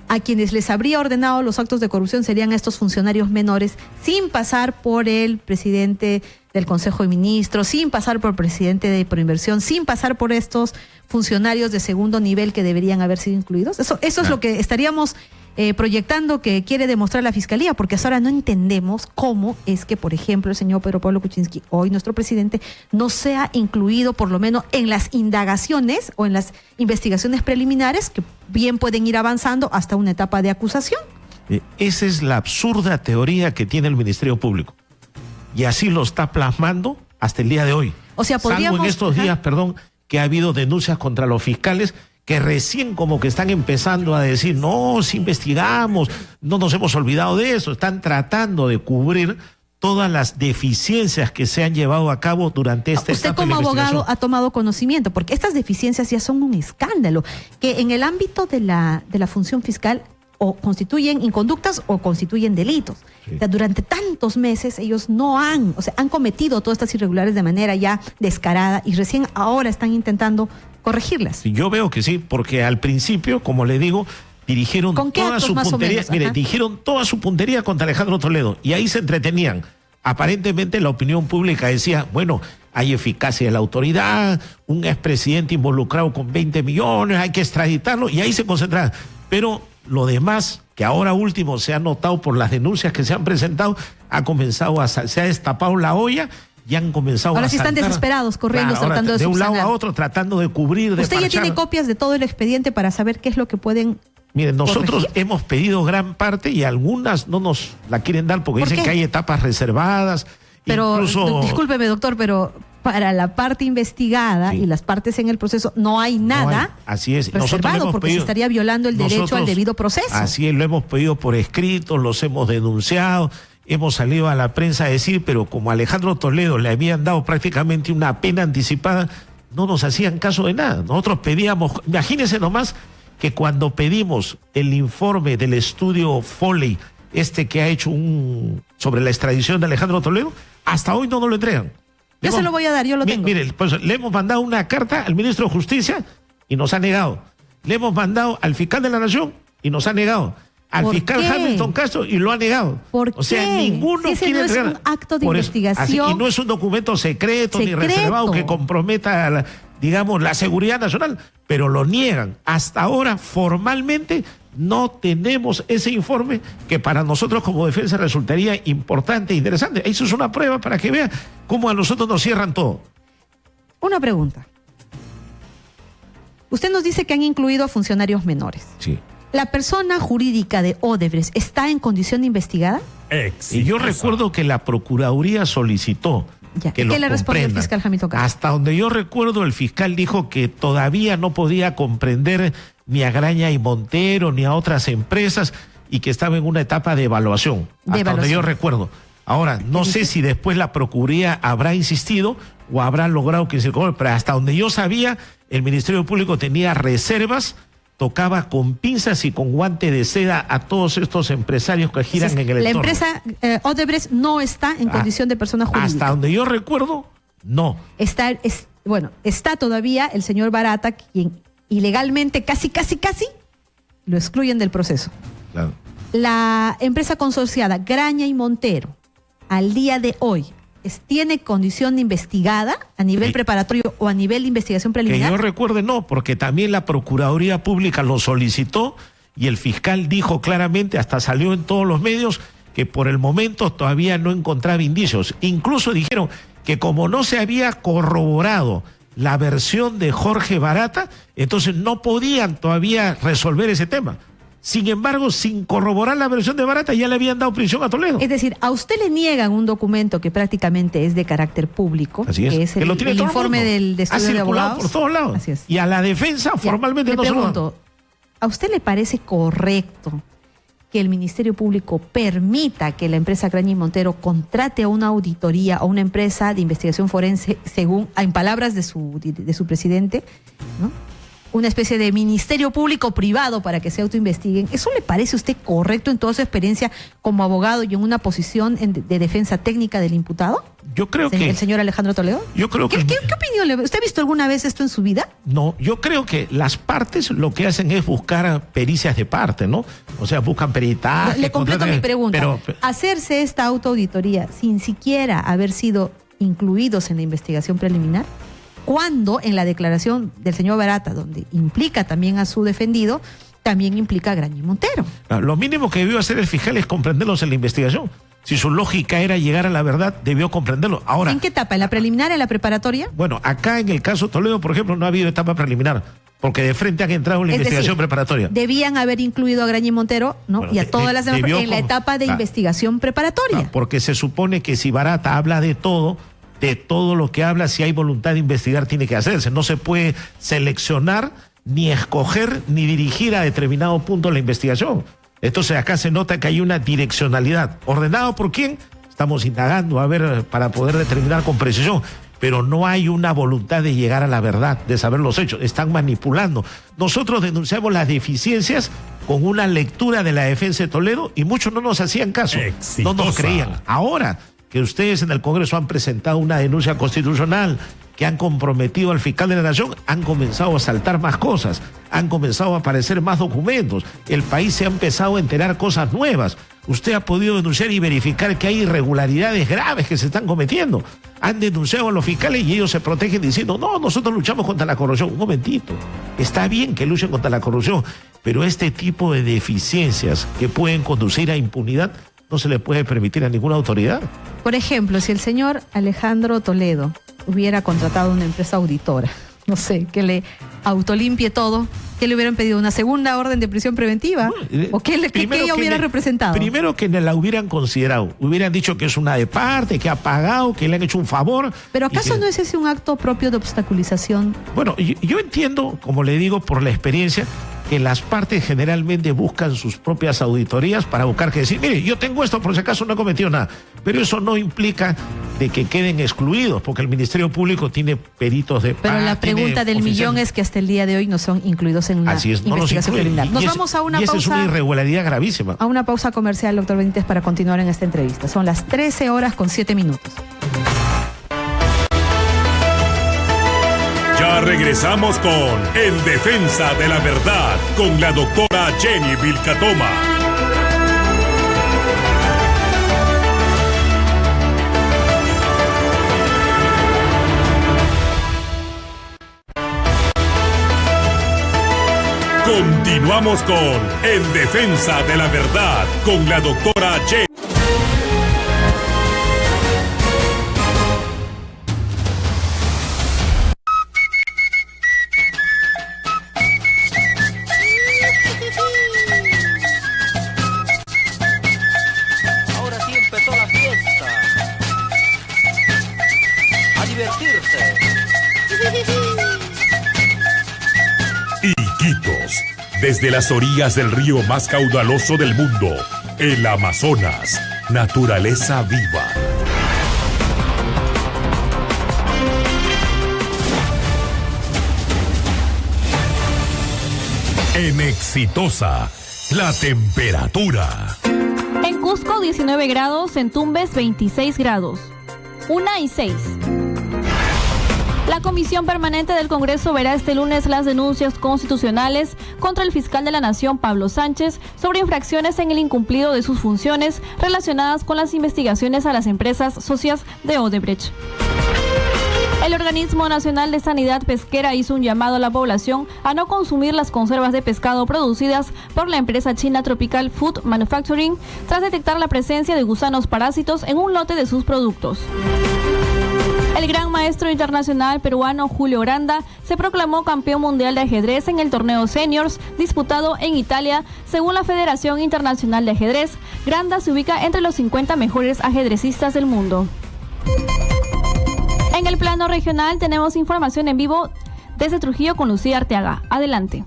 a quienes les habría ordenado los actos de corrupción serían estos funcionarios menores, sin pasar por el presidente del Consejo de Ministros, sin pasar por el presidente de Proinversión, sin pasar por estos funcionarios de segundo nivel que deberían haber sido incluidos. Eso es lo que estaríamos proyectando que quiere demostrar la Fiscalía, porque hasta ahora no entendemos cómo es que, por ejemplo, el señor Pedro Pablo Kuczynski, hoy nuestro presidente, no sea incluido por lo menos en las indagaciones o en las investigaciones preliminares que bien pueden ir avanzando hasta una etapa de acusación. Esa es la absurda teoría que tiene el Ministerio Público. Y así lo está plasmando hasta el día de hoy. O sea, podríamos... Salvo en estos días, que ha habido denuncias contra los fiscales que recién como que están empezando a decir, no, si investigamos, no nos hemos olvidado de eso. Están tratando de cubrir todas las deficiencias que se han llevado a cabo durante esta etapa de la investigación. Usted como abogado ha tomado conocimiento, porque estas deficiencias ya son un escándalo, que en el ámbito de la función fiscal o constituyen inconductas o constituyen delitos. Sí. O sea, durante tantos meses ellos han cometido todas estas irregularidades de manera ya descarada y recién ahora están intentando corregirlas. Yo veo que sí, porque al principio, como le digo, dirigieron toda su puntería, dirigieron toda su puntería contra Alejandro Toledo y ahí se entretenían. Aparentemente la opinión pública decía, bueno, hay eficacia de la autoridad, un expresidente involucrado con 20 millones, hay que extraditarlo y ahí se concentraban. Pero lo demás, que ahora último se ha notado por las denuncias que se han presentado, se ha destapado la olla y han comenzado ahora sí están desesperados, corriendo, tratando de subsanar. Un lado a otro, tratando de cubrir, de ¿Usted ya tiene copias de todo el expediente para saber qué es lo que pueden Miren, nosotros hemos pedido gran parte y algunas no nos la quieren dar porque dicen que hay etapas reservadas. Pero, incluso... discúlpeme, doctor, pero para la parte investigada y las partes en el proceso no hay nada así es. reservado porque se estaría violando el derecho al debido proceso. Así es, lo hemos pedido por escrito, los hemos denunciado. Hemos salido a la prensa a decir, pero como a Alejandro Toledo le habían dado prácticamente una pena anticipada, no nos hacían caso de nada. Nosotros pedíamos, imagínense nomás que cuando pedimos el informe del estudio Foley, que ha hecho sobre la extradición de Alejandro Toledo, hasta hoy no nos lo entregan. Yo se lo voy a dar, yo lo tengo. Mire, pues, le hemos mandado una carta al ministro de Justicia y nos ha negado. Le hemos mandado al fiscal de la Nación y nos ha negado. Al fiscal Hamilton Castro y lo ha negado. ¿Por qué? O sea, ninguno si ese quiere no es entregar. Un acto de investigación. Y no es un documento secreto ni reservado que comprometa, digamos, la seguridad nacional, pero lo niegan. Hasta ahora, formalmente, no tenemos ese informe que para nosotros como defensa resultaría importante e interesante. Eso es una prueba para que vean cómo a nosotros nos cierran todo. Una pregunta. Usted nos dice que han incluido a funcionarios menores. Sí. ¿La persona jurídica de Odebrecht está en condición de investigada? Y yo recuerdo que la Procuraduría solicitó que ¿Qué le respondió el fiscal Hamilton Castro? Hasta donde yo recuerdo, el fiscal dijo que todavía no podía comprender ni a Graña y Montero ni a otras empresas y que estaba en una etapa de evaluación. Hasta donde yo recuerdo. Ahora, no sé si después la Procuraduría habrá insistido o habrá logrado que se cobre, pero hasta donde yo sabía, el Ministerio Público tenía reservas, tocaba con pinzas y con guante de seda a todos estos empresarios que giran en el entorno. La empresa Odebrecht no está en condición de persona jurídica. Hasta donde yo recuerdo, no. Está todavía el señor Barata, quien ilegalmente casi lo excluyen del proceso. Claro. La empresa consorciada Graña y Montero, al día de hoy, ¿tiene condición de investigada a nivel preparatorio o a nivel de investigación preliminar? Que yo recuerde no, porque también la Procuraduría Pública lo solicitó y el fiscal dijo claramente, hasta salió en todos los medios, que por el momento todavía no encontraba indicios. Incluso dijeron que como no se había corroborado la versión de Jorge Barata, entonces no podían todavía resolver ese tema. Sin embargo, sin corroborar la versión de Barata, ya le habían dado prisión a Toledo. Es decir, a usted le niegan un documento que prácticamente es de carácter público, Así es, que es el informe del estudio de abogados. Por todos lados. Así es. Y a la defensa formalmente le no se lo dan. pregunto, ¿a usted le parece correcto que el Ministerio Público permita que la empresa Graña y Montero contrate a una auditoría o una empresa de investigación forense, según, en palabras de su presidente, ¿no?, una especie de ministerio público privado para que se autoinvestiguen? ¿Eso le parece a usted correcto en toda su experiencia como abogado y en una posición de defensa técnica del imputado? Yo creo que... ¿El señor Alejandro Toledo? Yo creo que... ¿Qué opinión le... ¿Usted ha visto alguna vez esto en su vida? No, yo creo que las partes lo que hacen es buscar pericias de parte, ¿no? O sea, buscan peritaje. Le completo mi pregunta. Pero, ¿hacerse esta autoauditoría sin siquiera haber sido incluidos en la investigación preliminar? Cuando en la declaración del señor Barata, donde implica también a su defendido, también implica a Graña y Montero. lo mínimo que debió hacer el fiscal es comprenderlos en la investigación. Si su lógica era llegar a la verdad, debió comprenderlo. Ahora, ¿en qué etapa? ¿En la preliminar, en la preparatoria? Bueno, acá en el caso Toledo, por ejemplo, no ha habido etapa preliminar, porque de frente han entrado en la investigación preparatoria. Debían haber incluido a Graña y Montero, ¿no? Bueno, y a todas las demás en la etapa de investigación preparatoria. Porque se supone que si Barata habla de todo lo que habla, si hay voluntad de investigar, tiene que hacerse. No se puede seleccionar, ni escoger, ni dirigir a determinado punto la investigación. Entonces acá se nota que hay una direccionalidad. ¿Ordenado por quién? Estamos indagando, a ver, para poder determinar con precisión. Pero no hay una voluntad de llegar a la verdad, de saber los hechos. Están manipulando. Nosotros denunciamos las deficiencias con una lectura de la defensa de Toledo y muchos no nos hacían caso. Exitosa. No nos creían. Ahora que ustedes en el Congreso han presentado una denuncia constitucional, que han comprometido al fiscal de la Nación, han comenzado a saltar más cosas, han comenzado a aparecer más documentos, el país se ha empezado a enterar cosas nuevas. Usted ha podido denunciar y verificar que hay irregularidades graves que se están cometiendo. Han denunciado a los fiscales y ellos se protegen diciendo, no, nosotros luchamos contra la corrupción. Un momentito, está bien que luchen contra la corrupción, pero este tipo de deficiencias que pueden conducir a impunidad no se le puede permitir a ninguna autoridad. Por ejemplo, si el señor Alejandro Toledo hubiera contratado una empresa auditora, no sé, que le autolimpie todo, ¿qué le hubieran pedido? ¿Una segunda orden de prisión preventiva? ¿O qué ella hubiera representado? Primero que la hubieran considerado, hubieran dicho que es una de parte, que ha pagado, que le han hecho un favor. ¿Pero acaso no es ese un acto propio de obstaculización? Bueno, yo entiendo, como le digo, por la experiencia, que las partes generalmente buscan sus propias auditorías para buscar que decir, mire, yo tengo esto, por si acaso no he cometido nada. Pero eso no implica de que queden excluidos, porque el Ministerio Público tiene peritos de... Pero la pregunta del millón es que hasta el día de hoy no son incluidos en una investigación preliminar. Nos vamos a una pausa. Y esa es una irregularidad gravísima. A una pausa comercial, doctor Benítez, para continuar en esta entrevista. Son las 13:07. Ya regresamos con En Defensa de la Verdad con la doctora Jenny Vilcatoma. Continuamos con En Defensa de la Verdad con la doctora Jenny. Ahora sí empezó la fiesta. A divertirse. Iquitos, desde las orillas del río más caudaloso del mundo, el Amazonas, naturaleza viva. En Exitosa, la temperatura. En Cusco 19 grados, en Tumbes 26 grados. 1:06. La Comisión Permanente del Congreso verá este lunes las denuncias constitucionales contra el fiscal de la Nación, Pablo Sánchez, sobre infracciones en el incumplido de sus funciones relacionadas con las investigaciones a las empresas socias de Odebrecht. El Organismo Nacional de Sanidad Pesquera hizo un llamado a la población a no consumir las conservas de pescado producidas por la empresa china Tropical Food Manufacturing tras detectar la presencia de gusanos parásitos en un lote de sus productos. El gran maestro internacional peruano Julio Granda se proclamó campeón mundial de ajedrez en el torneo Seniors disputado en Italia. Según la Federación Internacional de Ajedrez, Granda se ubica entre los 50 mejores ajedrecistas del mundo. En el plano regional tenemos información en vivo desde Trujillo con Lucía Arteaga. Adelante.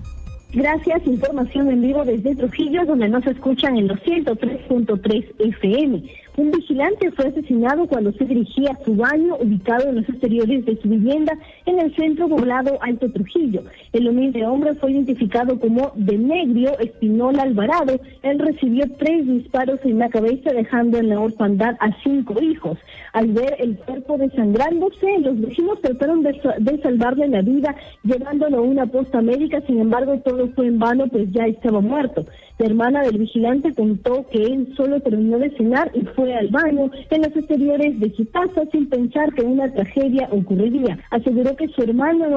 Gracias, información en vivo desde Trujillo, donde nos escuchan en los 103.3 FM. Un vigilante fue asesinado cuando se dirigía a su baño, ubicado en los exteriores de su vivienda en el centro poblado Alto Trujillo. El humilde hombre fue identificado como Denegrio Espinola Alvarado. Él recibió 3 disparos en la cabeza, dejando en la orfandad a 5 hijos. Al ver el cuerpo desangrándose, los vecinos trataron de salvarle la vida, llevándolo a una posta médica. Sin embargo, todo fue en vano, pues ya estaba muerto. La hermana del vigilante contó que él solo terminó de cenar y fue al baño en los exteriores de su casa sin pensar que una tragedia ocurriría. Aseguró que su hermano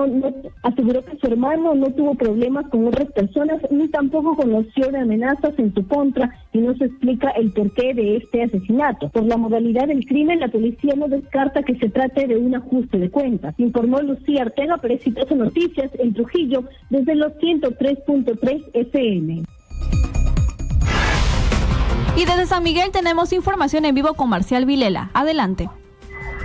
no tuvo problemas con otras personas ni tampoco conoció de amenazas en su contra, y no se explica el porqué de este asesinato. Por la modalidad del crimen, la policía no descarta que se trate de un ajuste de cuentas. Informó Lucía Arteaga para Exitosa Noticias en Trujillo desde los 103.3 FM. Y desde San Miguel tenemos información en vivo con Marcial Vilela. Adelante.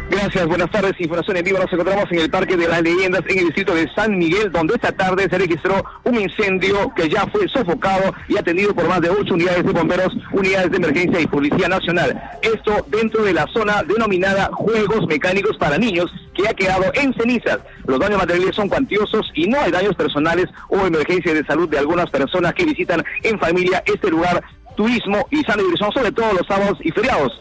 Gracias, buenas tardes. Información en vivo. Nos encontramos en el Parque de las Leyendas, en el distrito de San Miguel, donde esta tarde se registró un incendio que ya fue sofocado y atendido por más de 8 unidades de bomberos, unidades de emergencia y Policía Nacional. Esto dentro de la zona denominada Juegos Mecánicos para Niños, que ha quedado en cenizas. Los daños materiales son cuantiosos y no hay daños personales o emergencias de salud de algunas personas que visitan en familia este lugar, turismo y sana diversión, sobre todo los sábados y feriados.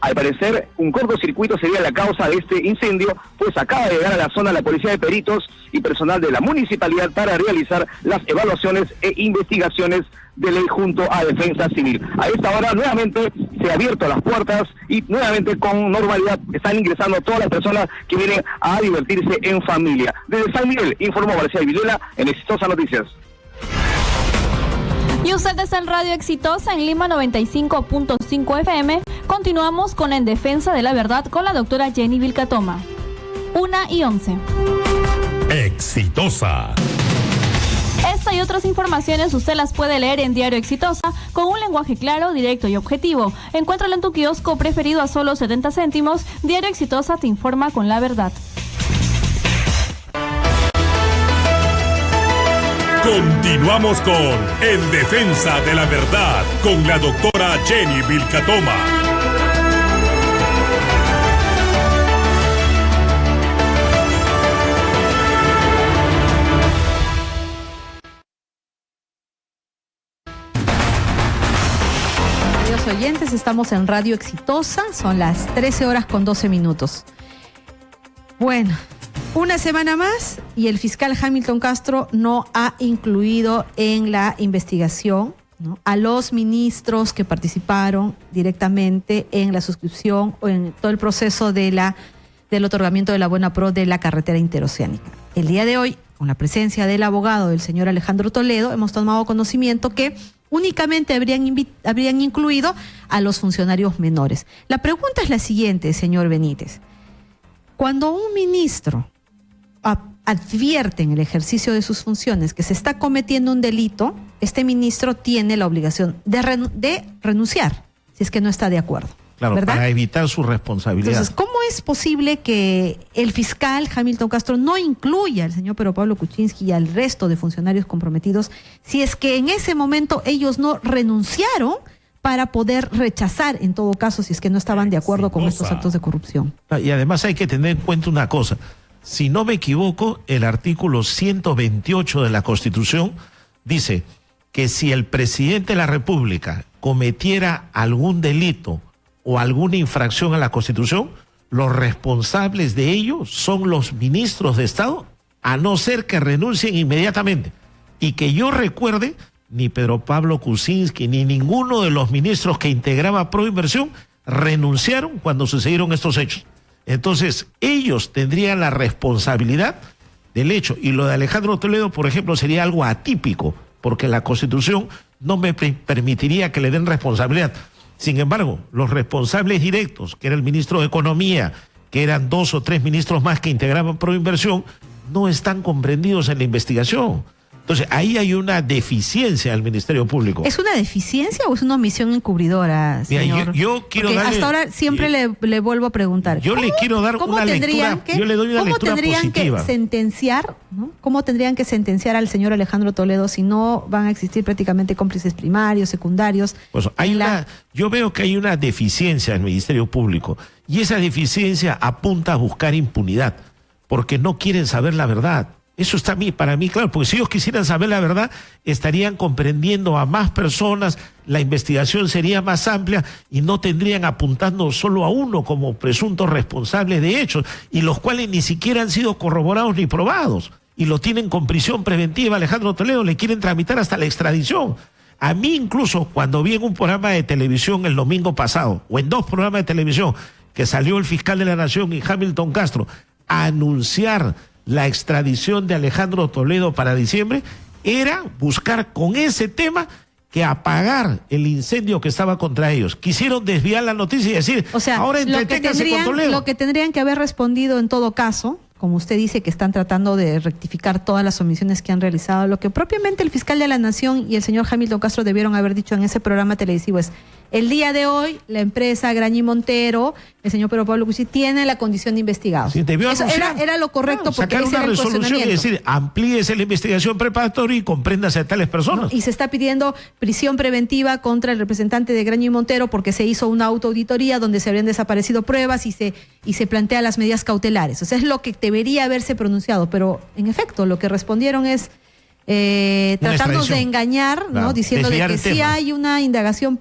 Al parecer, un cortocircuito sería la causa de este incendio, pues acaba de llegar a la zona la policía de peritos y personal de la municipalidad para realizar las evaluaciones e investigaciones de ley junto a Defensa Civil. A esta hora nuevamente se han abierto las puertas y nuevamente con normalidad están ingresando todas las personas que vienen a divertirse en familia. Desde San Miguel, informó Marcial Vilela en Exitosa Noticias. Y usted está en Radio Exitosa en Lima 95.5 FM. Continuamos con En Defensa de la Verdad con la doctora Jenny Vilcatoma. 1:11. Exitosa. Esta y otras informaciones usted las puede leer en Diario Exitosa con un lenguaje claro, directo y objetivo. Encuéntralo en tu kiosco preferido a solo 70 céntimos. Diario Exitosa te informa con la verdad. Continuamos con En Defensa de la Verdad con la doctora Jenny Vilcatoma. Queridos oyentes, estamos en Radio Exitosa, son las 13:12. Bueno, una semana más y el fiscal Hamilton Castro no ha incluido en la investigación, ¿no?, a los ministros que participaron directamente en la suscripción o en todo el proceso del otorgamiento de la buena pro de la carretera interoceánica. El día de hoy, con la presencia del abogado del señor Alejandro Toledo, hemos tomado conocimiento que únicamente habrían incluido a los funcionarios menores. La pregunta es la siguiente, señor Benítez. Cuando un ministro advierte en el ejercicio de sus funciones que se está cometiendo un delito, este ministro tiene la obligación de renunciar, si es que no está de acuerdo. Claro, ¿verdad? Para evitar su responsabilidad. Entonces, ¿cómo es posible que el fiscal Hamilton Castro no incluya al señor Pedro Pablo Kuczynski y al resto de funcionarios comprometidos si es que en ese momento ellos no renunciaron para poder rechazar, en todo caso, si es que no estaban de acuerdo con estos actos de corrupción? Y además hay que tener en cuenta una cosa. Si no me equivoco, el artículo 128 de la Constitución dice que si el presidente de la República cometiera algún delito o alguna infracción a la Constitución, los responsables de ello son los ministros de Estado, a no ser que renuncien inmediatamente. Y que yo recuerde, ni Pedro Pablo Kuczynski ni ninguno de los ministros que integraba Proinversión renunciaron cuando sucedieron estos hechos. Entonces, ellos tendrían la responsabilidad del hecho. Y lo de Alejandro Toledo, por ejemplo, sería algo atípico, porque la Constitución no me permitiría que le den responsabilidad. Sin embargo, los responsables directos, que era el ministro de Economía, que eran 2 o 3 ministros más que integraban Proinversión, no están comprendidos en la investigación. Entonces, ahí hay una deficiencia del Ministerio Público. ¿Es una deficiencia o es una omisión encubridora, señor? Mira, yo quiero porque darle, hasta ahora siempre le vuelvo a preguntar. Yo le quiero dar una lectura, yo le doy una lectura positiva. ¿Cómo tendrían que sentenciar, ¿no? ¿Cómo tendrían que sentenciar al señor Alejandro Toledo si no van a existir prácticamente cómplices primarios, secundarios? Pues yo veo que hay una deficiencia en el Ministerio Público y esa deficiencia apunta a buscar impunidad porque no quieren saber la verdad. Eso está para mí claro, porque si ellos quisieran saber la verdad, estarían comprendiendo a más personas, la investigación sería más amplia y no tendrían apuntando solo a uno como presunto responsable de hechos, y los cuales ni siquiera han sido corroborados ni probados, y lo tienen con prisión preventiva. Alejandro Toledo le quieren tramitar hasta la extradición. A mí incluso, cuando vi en un programa de televisión el domingo pasado, o en 2 programas de televisión, que salió el fiscal de la Nación y Hamilton Castro a anunciar la extradición de Alejandro Toledo para diciembre, era buscar con ese tema que apagar el incendio que estaba contra ellos. Quisieron desviar la noticia y decir, o sea, ahora entreténganse con Toledo. Lo que tendrían que haber respondido en todo caso, como usted dice, que están tratando de rectificar todas las omisiones que han realizado, lo que propiamente el fiscal de la Nación y el señor Hamilton Castro debieron haber dicho en ese programa televisivo es: el día de hoy, la empresa Grañi Montero, el señor Pedro Pablo Kuczynski, tiene la condición de investigados. Sí, eso era lo correcto, porque sacar una resolución y decir, amplíese la investigación preparatoria y compréndase a tales personas. ¿No? Y se está pidiendo prisión preventiva contra el representante de Grañi Montero porque se hizo una autoauditoría donde se habrían desaparecido pruebas y se plantea las medidas cautelares. O sea, es lo que debería haberse pronunciado, pero en efecto lo que respondieron es tratando de engañar, claro, ¿no? Diciendo de que sí hay una indagación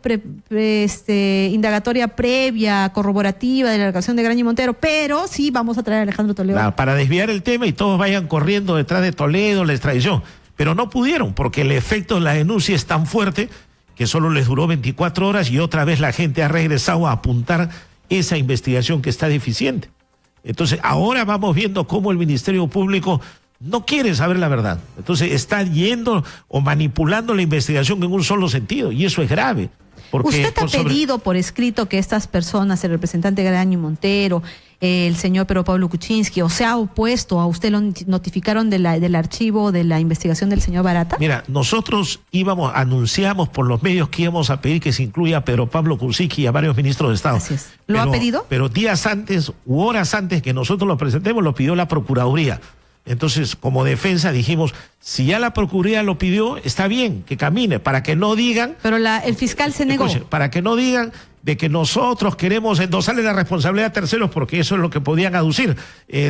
indagatoria previa, corroborativa de la declaración de Grañi Montero, pero sí vamos a traer a Alejandro Toledo. Claro, para desviar el tema y todos vayan corriendo detrás de Toledo, la extradición. Pero no pudieron, porque el efecto de la denuncia es tan fuerte que solo les duró 24 horas y otra vez la gente ha regresado a apuntar esa investigación que está deficiente. Entonces, ahora vamos viendo cómo el Ministerio Público no quiere saber la verdad. Entonces está yendo o manipulando la investigación en un solo sentido, y eso es grave. Porque ¿usted ha pedido por escrito que estas personas, el representante Grañi Montero, el señor Pedro Pablo Kuczynski, o se ha opuesto, a usted lo notificaron del archivo de la investigación del señor Barata? Mira, nosotros anunciamos por los medios que íbamos a pedir que se incluya a Pedro Pablo Kuczynski y a varios ministros de Estado. Así es. ¿Lo ha pedido? Pero días antes u horas antes que nosotros lo presentemos, lo pidió la Procuraduría. Entonces, como defensa dijimos, si ya la Procuraduría lo pidió, está bien, que camine, para que no digan... Pero el fiscal se negó. Para que no digan de que nosotros queremos endosarle la responsabilidad a terceros, porque eso es lo que podían aducir.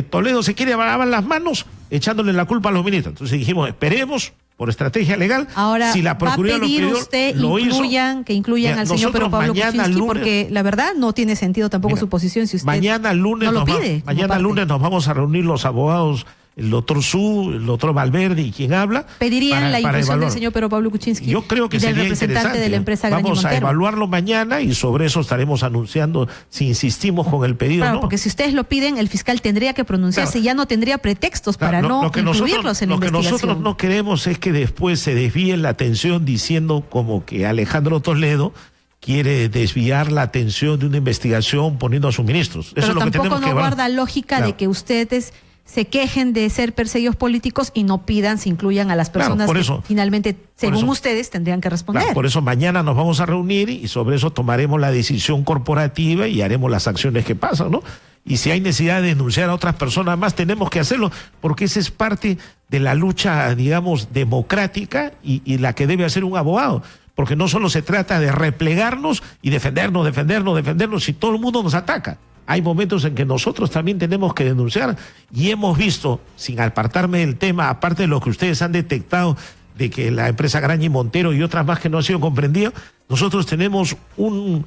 Toledo se quiere lavar las manos echándole la culpa a los ministros. Entonces dijimos, esperemos por estrategia legal. Ahora, si la Procuraduría ¿va a pedir usted que incluyan al señor Pedro Pablo Kuczynski? Porque la verdad no tiene sentido tampoco su posición si usted mañana lunes no lo pide. Mañana lunes nos vamos a reunir los abogados, el doctor Su, el doctor Valverde y quien habla. ¿Pedirían la inclusión del señor Pedro Pablo Kuczynski? Yo creo que sería representante de la empresa Grañi Montero. Vamos a evaluarlo mañana y sobre eso estaremos anunciando si insistimos con el pedido. Claro, no. Porque si ustedes lo piden, el fiscal tendría que pronunciarse y ya no tendría pretextos para no incluirlos en la investigación. Lo que nosotros no queremos es que después se desvíe la atención diciendo como que Alejandro Toledo quiere desviar la atención de una investigación poniendo a sus ministros. Pero eso es lo que tenemos que tampoco no guarda lógica de que ustedes se quejen de ser perseguidos políticos y no pidan, se incluyan a las personas que finalmente, según ustedes, tendrían que responder. Por eso mañana nos vamos a reunir y sobre eso tomaremos la decisión corporativa y haremos las acciones que pasan, ¿no? Y si hay necesidad de denunciar a otras personas más, tenemos que hacerlo, porque esa es parte de la lucha, digamos, democrática y la que debe hacer un abogado. Porque no solo se trata de replegarnos y defendernos, si todo el mundo nos ataca. Hay momentos en que nosotros también tenemos que denunciar y hemos visto, sin apartarme del tema, aparte de lo que ustedes han detectado de que la empresa Grañi Montero y otras más que no han sido comprendidas, nosotros tenemos un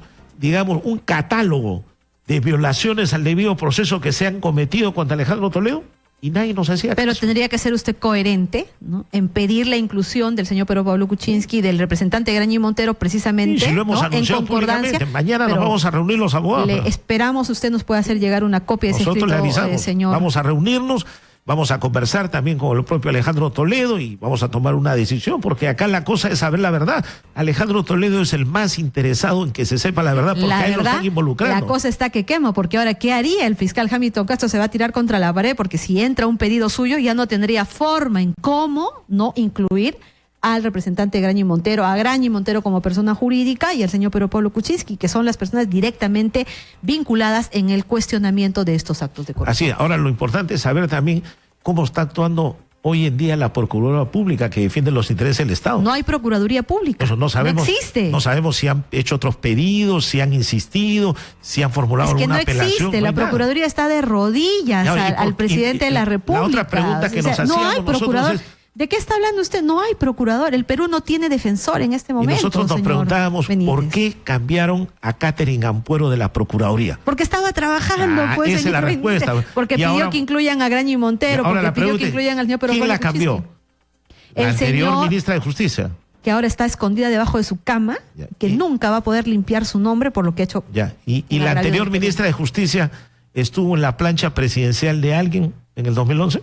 catálogo de violaciones al debido proceso que se han cometido contra Alejandro Toledo. y nadie nos hacía Pero caso. tendría que ser usted coherente, ¿no?, en pedir la inclusión del señor Pedro Pablo Kuczynski, del representante Grañy Montero, precisamente, Sí, si lo hemos ¿no?, en anunciado concordancia. públicamente. Mañana nos Pero vamos a reunir los abogados. le esperamos, usted nos puede hacer llegar una copia de ese Nosotros le escrito, avisamos. señor. Vamos a reunirnos, vamos a conversar también con el propio Alejandro Toledo y vamos a tomar una decisión, porque acá la cosa es saber la verdad. Alejandro Toledo es el más interesado en que se sepa la verdad, porque La a él lo verdad, están involucrando. la cosa está que quema, porque ahora, ¿qué haría el fiscal Hamilton Castro? Se va a tirar contra la pared, porque si entra un pedido suyo, ya no tendría forma en cómo no incluir al representante Grañy Montero, a Grañy Montero como persona jurídica y al señor Pedro Pablo Kuczynski, que son las personas directamente vinculadas en el cuestionamiento de estos actos de corrupción. Así, ahora lo importante es saber también cómo está actuando hoy en día la Procuraduría Pública que defiende los intereses del Estado. No hay Procuraduría Pública. Eso no sabemos. No existe. No sabemos si han hecho otros pedidos, si han insistido, si han formulado Es que alguna no apelación. existe, no la hay nada. Procuraduría está de rodillas Ya, al presidente de la República. La otra pregunta que nos no hacíamos hay nosotros procurador. es, ¿De qué está hablando usted? No hay procurador. El Perú no tiene defensor en este momento. y nosotros nos señor preguntábamos Benítez. por qué cambiaron a Catherine Ampuero de la Procuraduría. Porque estaba trabajando, pues. Esa es la señor respuesta. Benítez. Porque Y pidió ahora- que incluyan a Grañy Montero, Ahora porque la pidió pregunta que es, incluyan al señor Pedro ¿quién Pablo la cambió? Kuczynski. La El anterior señor ministra de Justicia. que ahora está escondida debajo de su cama, que nunca va a poder limpiar su nombre por lo que ha hecho. Ya. Y en la agravio anterior del Perú. ministra de Justicia estuvo en la plancha presidencial de alguien en el 2011.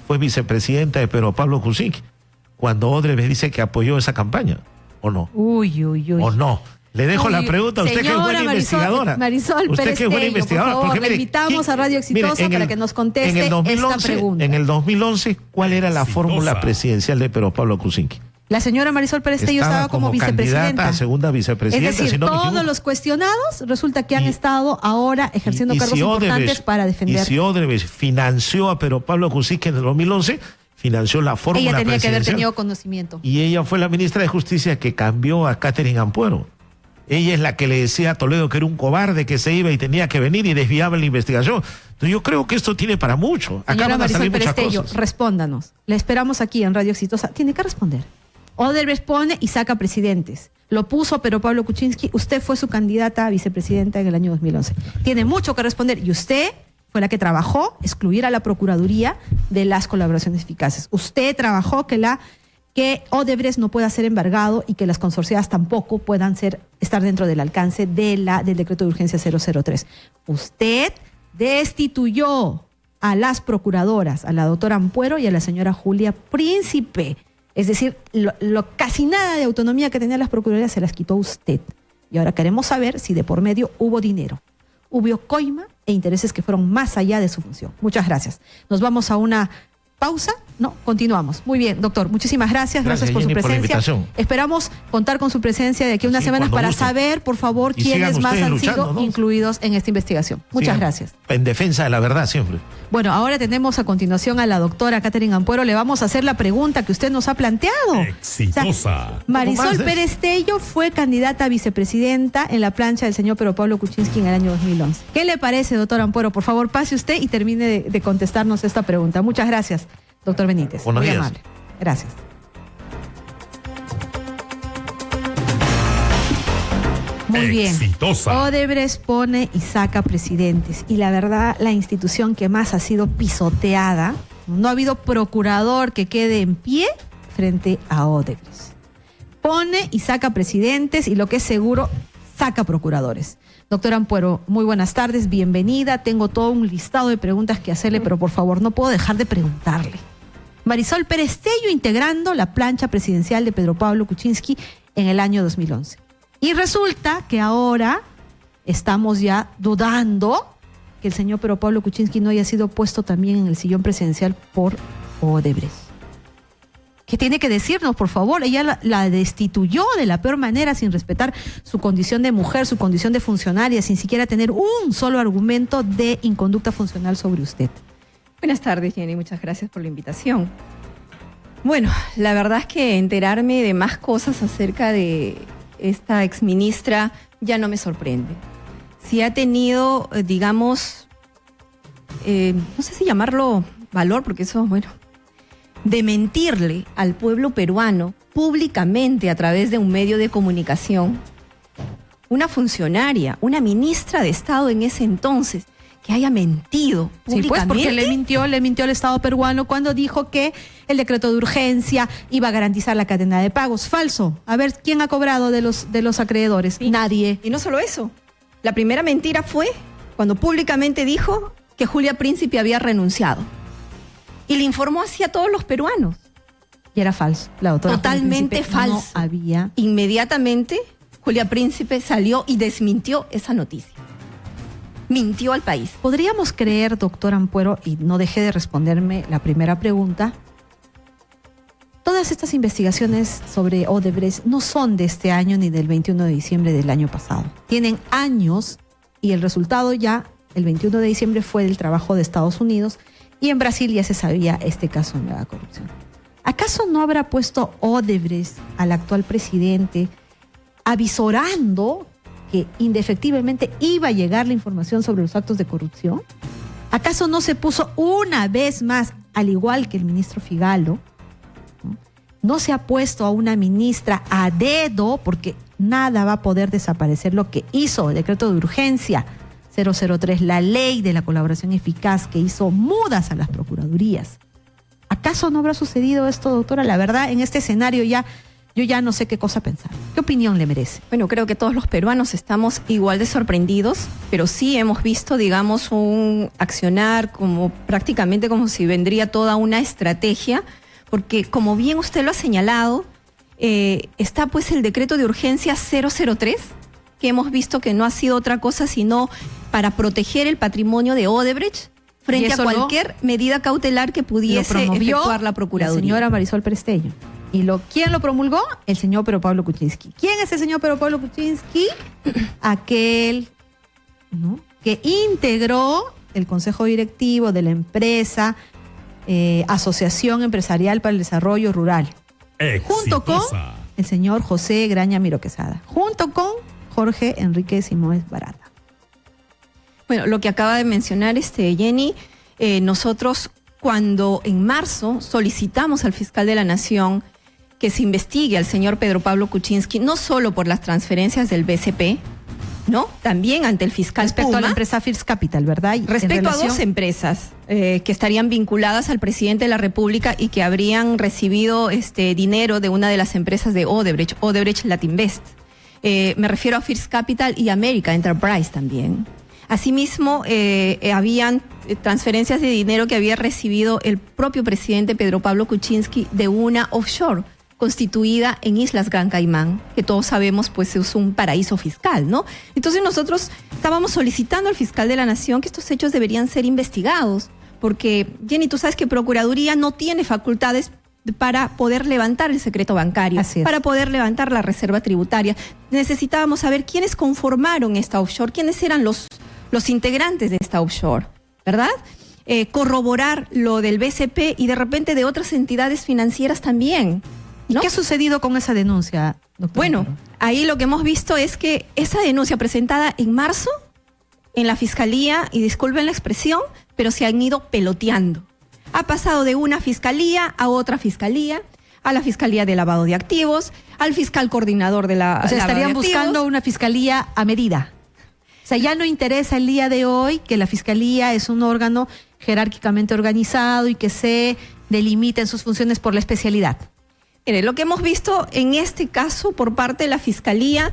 Fue vicepresidenta de Pedro Pablo Kuczynski, cuando Odebrecht dice que apoyó esa campaña, ¿o no? Uy. ¿O no? Le dejo Uy, la pregunta, usted que es buena señora investigadora. Marisol Usted Pérez que es buena Tello, investigadora. por favor, Porque, la mire, invitamos a Radio mire, Exitosa en para el- que nos conteste en el 2011, esta pregunta. En el 2011, ¿cuál era la fórmula presidencial de Pedro Pablo Kuczynski? La señora Marisol Pérez Tello estaba como candidata vicepresidenta. a segunda Es vicepresidenta. decir, si no me todos equivoco. los cuestionados resulta que han estado ahora ejerciendo Y cargos si importantes Odebrecht- para defender. Y si Odebrecht financió a Pedro Pablo Kuczynski en el 2011, financió la fórmula Ella tenía que haber presidencial. tenido conocimiento. Y ella fue la ministra de Justicia que cambió a Catherine Ampuero. Ella es la que le decía a Toledo que era un cobarde, que se iba y tenía que venir y desviaba la investigación. Entonces yo creo que esto tiene para mucho. Acá Señora van a Marisol salir Pérez muchas Tello, cosas. respóndanos. Le esperamos aquí en Radio Exitosa. Tiene que responder. Odebrecht pone y saca presidentes. Lo puso Pedro Pablo Kuczynski. Usted fue su candidata a vicepresidenta en el año 2011. Tiene mucho que responder. Y usted fue la que trabajó excluir a la Procuraduría de las colaboraciones eficaces. Usted trabajó que Odebrecht no pueda ser embargado y que las consorciadas tampoco puedan estar dentro del alcance del decreto de urgencia 003. Usted destituyó a las procuradoras, a la doctora Ampuero y a la señora Julia Príncipe. Es decir, casi nada de autonomía que tenían las procuradoras se las quitó usted. Y ahora queremos saber si de por medio hubo dinero, hubo coima e intereses que fueron más allá de su función. Muchas gracias. Nos vamos a una pausa. No, continuamos. Muy bien, doctor. Muchísimas gracias. Gracias por su Jenny, por la presencia. invitación. Esperamos contar con su presencia de aquí a unas semanas cuando para guste. saber, por favor, Y quiénes sigan más ustedes han luchando, sido ¿no? incluidos en esta investigación. Muchas Sigan gracias. En defensa de la verdad siempre. Bueno, ahora tenemos a continuación a la doctora Catherine Ampuero. Le vamos a hacer la pregunta que usted nos ha planteado. Exitosa. Marisol Pérez Tello fue candidata a vicepresidenta en la plancha del señor Pedro Pablo Kuczynski en el año 2011. ¿Qué le parece, doctora Ampuero? Por favor, pase usted y termine de contestarnos esta pregunta. Muchas gracias, doctor Benítez. Buenos Muy días. amable. Gracias. Muy bien. Exitosa. Odebrecht pone y saca presidentes. Y la verdad, la institución que más ha sido pisoteada, no ha habido procurador que quede en pie frente a Odebrecht. Pone y saca presidentes y lo que es seguro, saca procuradores. Doctora Ampuero, muy buenas tardes, bienvenida. Tengo todo un listado de preguntas que hacerle, pero por favor, no puedo dejar de preguntarle. Marisol Pérez Tello integrando la plancha presidencial de Pedro Pablo Kuczynski en el año 2011. Y resulta que ahora estamos ya dudando que el señor Pedro Pablo Kuczynski no haya sido puesto también en el sillón presidencial por Odebrecht. ¿Qué tiene que decirnos, por favor? Ella la destituyó de la peor manera, sin respetar su condición de mujer, su condición de funcionaria, sin siquiera tener un solo argumento de inconducta funcional sobre usted. Buenas tardes, Jenny. Muchas gracias por la invitación. Bueno, la verdad es que enterarme de más cosas acerca de esta exministra ya no me sorprende. Si ha tenido, digamos, no sé si llamarlo valor, porque eso, bueno, de mentirle al pueblo peruano públicamente a través de un medio de comunicación, una funcionaria, una ministra de Estado en ese entonces, que haya mentido Sí, pues públicamente. porque le mintió al Estado peruano cuando dijo que el decreto de urgencia iba a garantizar la cadena de pagos. Falso. A ver, ¿quién ha cobrado de los acreedores? Nadie. Y no solo eso. La primera mentira fue cuando públicamente dijo que Julia Príncipe había renunciado. Y le informó así a todos los peruanos. Y era falso. La doctora Totalmente Julia Príncipe falso. No había. Inmediatamente, Julia Príncipe salió y desmintió esa noticia. Mintió al país. ¿Podríamos creer, doctor Ampuero, y no deje de responderme la primera pregunta, todas estas investigaciones sobre Odebrecht no son de este año ni del 21 de diciembre del año pasado? Tienen años y el resultado ya, el 21 de diciembre, fue del trabajo de Estados Unidos y en Brasil ya se sabía este caso de la corrupción. ¿Acaso no habrá puesto Odebrecht al actual presidente avisorando que indefectiblemente iba a llegar la información sobre los actos de corrupción? ¿Acaso no se puso una vez más, al igual que el ministro Figalo, no se ha puesto a una ministra a dedo, porque nada va a poder desaparecer lo que hizo el decreto de urgencia 003, la ley de la colaboración eficaz que hizo mudas a las procuradurías? ¿Acaso no habrá sucedido esto, doctora? La verdad, en este escenario yo ya no sé qué cosa pensar. ¿Qué opinión le merece? Bueno, creo que todos los peruanos estamos igual de sorprendidos, pero sí hemos visto, digamos, un accionar como prácticamente como si vendría toda una estrategia, porque como bien usted lo ha señalado, está pues el decreto de urgencia 003, que hemos visto que no ha sido otra cosa sino para proteger el patrimonio de Odebrecht frente a cualquier medida cautelar que pudiese efectuar la Procuraduría. La señora Marisol Presteño. ¿Quién lo promulgó? El señor Pedro Pablo Kuczynski. ¿Quién es el señor Pedro Pablo Kuczynski? Aquel, ¿no?, que integró el consejo directivo de la empresa Asociación Empresarial para el Desarrollo Rural. Junto con el señor José Graña Miró Quesada. Junto con Jorge Enrique Simões Barata. Bueno, lo que acaba de mencionar Jenny, nosotros cuando en marzo solicitamos al fiscal de la Nación que se investigue al señor Pedro Pablo Kuczynski, no solo por las transferencias del BCP, ¿no? También ante el fiscal respecto Puma, a la empresa First Capital, ¿verdad? respecto a dos empresas que estarían vinculadas al presidente de la República y que habrían recibido dinero de una de las empresas de Odebrecht Latinvest. Me refiero a First Capital y America Enterprise también. Asimismo, habían transferencias de dinero que había recibido el propio presidente Pedro Pablo Kuczynski de una offshore constituida en Islas Gran Caimán, que todos sabemos pues es un paraíso fiscal, ¿no? Entonces nosotros estábamos solicitando al fiscal de la Nación que estos hechos deberían ser investigados, porque, Jenny, tú sabes que Procuraduría no tiene facultades para poder levantar el secreto bancario, para poder levantar la reserva tributaria. Necesitábamos saber quiénes conformaron esta offshore, quiénes eran los integrantes de esta offshore, ¿verdad? Corroborar lo del BCP y de repente de otras entidades financieras también, ¿no? ¿Y qué ha sucedido con esa denuncia, doctor? Bueno, ahí lo que hemos visto es que esa denuncia presentada en marzo en la Fiscalía, y disculpen la expresión, pero se han ido peloteando. Ha pasado de una fiscalía a otra fiscalía, a la Fiscalía de Lavado de Activos, al fiscal coordinador de la... O sea, estarían buscando una fiscalía a medida. O sea, ya no interesa el día de hoy que la fiscalía es un órgano jerárquicamente organizado y que se delimita en sus funciones por la especialidad. Mire, lo que hemos visto en este caso por parte de la Fiscalía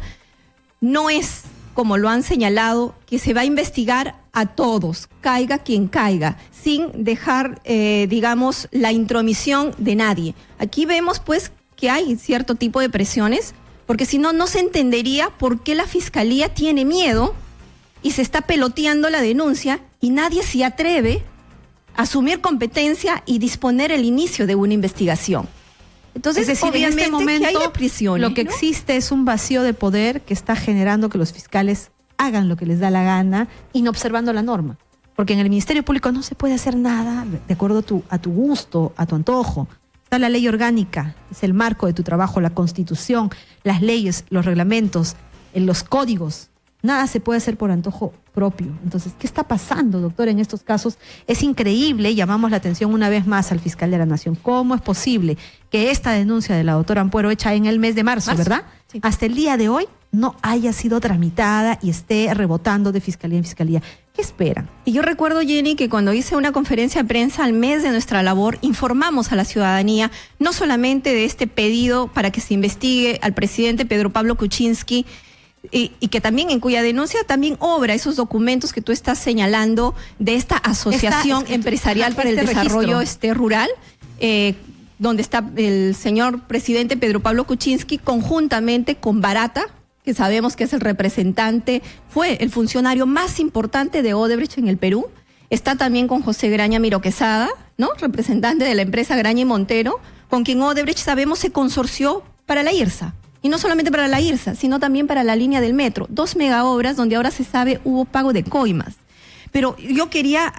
no es, como lo han señalado, que se va a investigar a todos, caiga quien caiga, sin dejar, digamos, la intromisión de nadie. Aquí vemos, pues, que hay cierto tipo de presiones, porque si no, no se entendería por qué la Fiscalía tiene miedo y se está peloteando la denuncia y nadie se atreve a asumir competencia y disponer el inicio de una investigación. Entonces, es decir, obviamente, en este momento, que haya prisiones, lo que ¿no? existe es un vacío de poder que está generando que los fiscales hagan lo que les da la gana, inobservando la norma. Porque en el Ministerio Público no se puede hacer nada de acuerdo a tu gusto, a tu antojo. Está la ley orgánica, es el marco de tu trabajo, la Constitución, las leyes, los reglamentos, los códigos. Nada se puede hacer por antojo propio. Entonces, ¿qué está pasando, doctor, en estos casos? Es increíble, llamamos la atención una vez más al fiscal de la Nación. ¿Cómo es posible que esta denuncia de la doctora Ampuero, hecha en el mes de marzo, ¿verdad? Sí. Hasta el día de hoy no haya sido tramitada y esté rebotando de fiscalía en fiscalía? ¿Qué esperan? Y yo recuerdo, Jenny, que cuando hice una conferencia de prensa al mes de nuestra labor, informamos a la ciudadanía no solamente de este pedido para que se investigue al presidente Pedro Pablo Kuczynski, y que también en cuya denuncia también obra esos documentos que tú estás señalando de esta asociación empresarial para el desarrollo rural, donde está el señor presidente Pedro Pablo Kuczynski conjuntamente con Barata, que sabemos que es el representante, fue el funcionario más importante de Odebrecht en el Perú. Está también con José Graña Miró Quesada, ¿no? Representante de la empresa Graña y Montero, con quien Odebrecht, sabemos, se consorció para la IRSA. Y no solamente para la IRSA, sino también para la línea del metro. 2 megaobras donde ahora se sabe hubo pago de coimas. Pero yo quería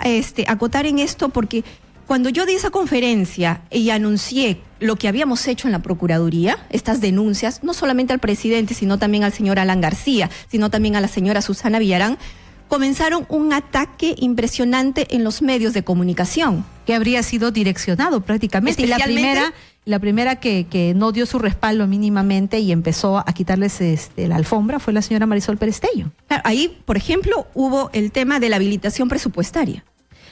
acotar en esto porque cuando yo di esa conferencia y anuncié lo que habíamos hecho en la Procuraduría, estas denuncias, no solamente al presidente, sino también al señor Alan García, sino también a la señora Susana Villarán, comenzaron un ataque impresionante en los medios de comunicación. Que habría sido direccionado prácticamente. La primera que no dio su respaldo mínimamente y empezó a quitarles la alfombra fue la señora Marisol Perestello. Claro, ahí, por ejemplo, hubo el tema de la habilitación presupuestaria.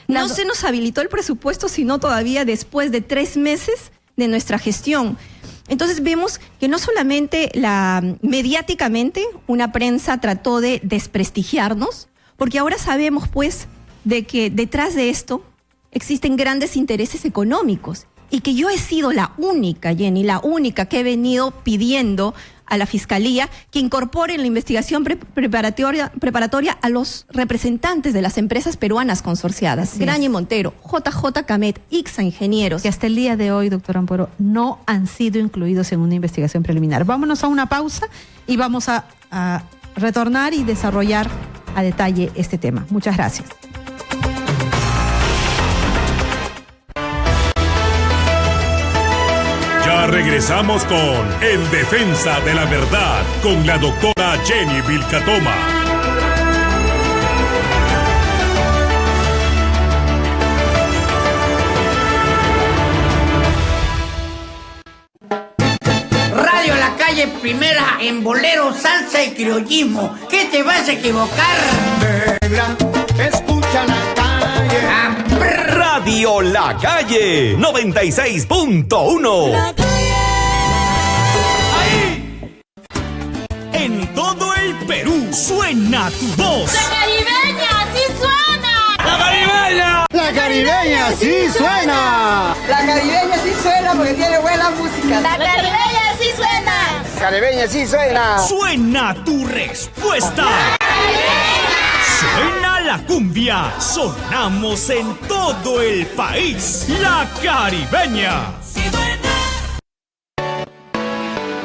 No se nos habilitó el presupuesto, sino todavía después de 3 meses de nuestra gestión. Entonces vemos que no solamente mediáticamente una prensa trató de desprestigiarnos, porque ahora sabemos pues de que detrás de esto existen grandes intereses económicos y que yo he sido la única, Jenny, la única que he venido pidiendo a la Fiscalía que incorpore en la investigación preparatoria a los representantes de las empresas peruanas consorciadas, Graña y Montero, JJ Camet, Ixa Ingenieros. Que hasta el día de hoy, doctor Ampuero, no han sido incluidos en una investigación preliminar. Vámonos a una pausa y vamos a retornar y desarrollar a detalle este tema. Muchas gracias. Ya regresamos con En Defensa de la Verdad con la doctora Jenny Vilcatoma. Radio La Calle, primera en bolero, salsa y criollismo. ¿Qué te vas a equivocar? Negra, escucha la calle. Radio La Calle 96.1. La calle. Ahí. En todo el Perú suena tu voz. La caribeña sí suena. La caribeña. La caribeña sí suena. La caribeña sí suena porque tiene buena música. La caribeña sí suena. La caribeña sí suena. Suena tu respuesta. Suena la cumbia, sonamos en todo el país. La caribeña.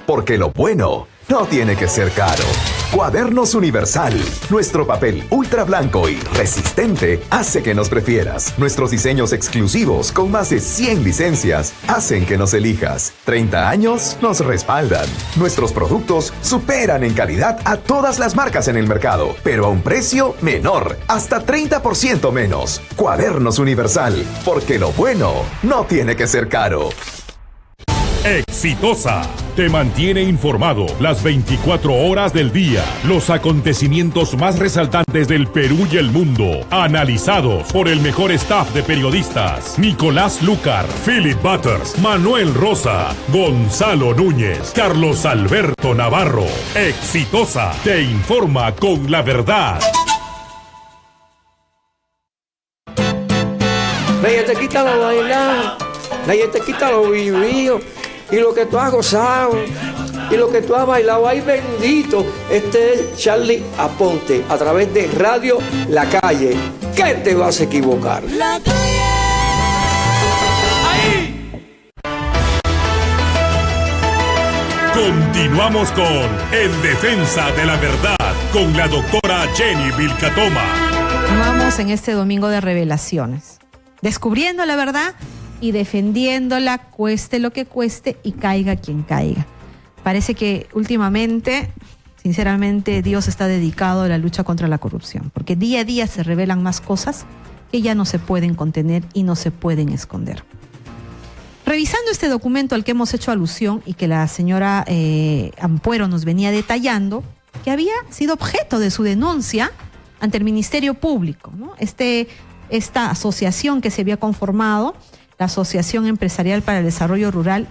Porque lo bueno no tiene que ser caro. Cuadernos Universal. Nuestro papel ultra blanco y resistente hace que nos prefieras. Nuestros diseños exclusivos con más de 100 licencias hacen que nos elijas. 30 años nos respaldan. Nuestros productos superan en calidad a todas las marcas en el mercado, pero a un precio menor, hasta 30% menos. Cuadernos Universal. Porque lo bueno no tiene que ser caro. Exitosa te mantiene informado las 24 horas del día. Los acontecimientos más resaltantes del Perú y el mundo, analizados por el mejor staff de periodistas: Nicolás Lucar, Philip Butters, Manuel Rosa, Gonzalo Núñez, Carlos Alberto Navarro. Exitosa te informa con la verdad. Nadie te quita lo bailado, nadie te quita lo vivido. Y lo que tú has gozado, y lo que tú has bailado, ay bendito. Este es Charlie Aponte, a través de Radio La Calle. ¿Qué te vas a equivocar? La calle. Ahí. Continuamos con En Defensa de la Verdad con la doctora Jenny Vilcatoma. Vamos en este domingo de revelaciones, descubriendo la verdad y defendiéndola, cueste lo que cueste y caiga quien caiga. Parece que últimamente, sinceramente, Dios está dedicado a la lucha contra la corrupción, porque día a día se revelan más cosas que ya no se pueden contener y no se pueden esconder. Revisando este documento al que hemos hecho alusión y que la señora Ampuero nos venía detallando, que había sido objeto de su denuncia ante el Ministerio Público, ¿no? Esta asociación que se había conformado, la Asociación Empresarial para el Desarrollo Rural,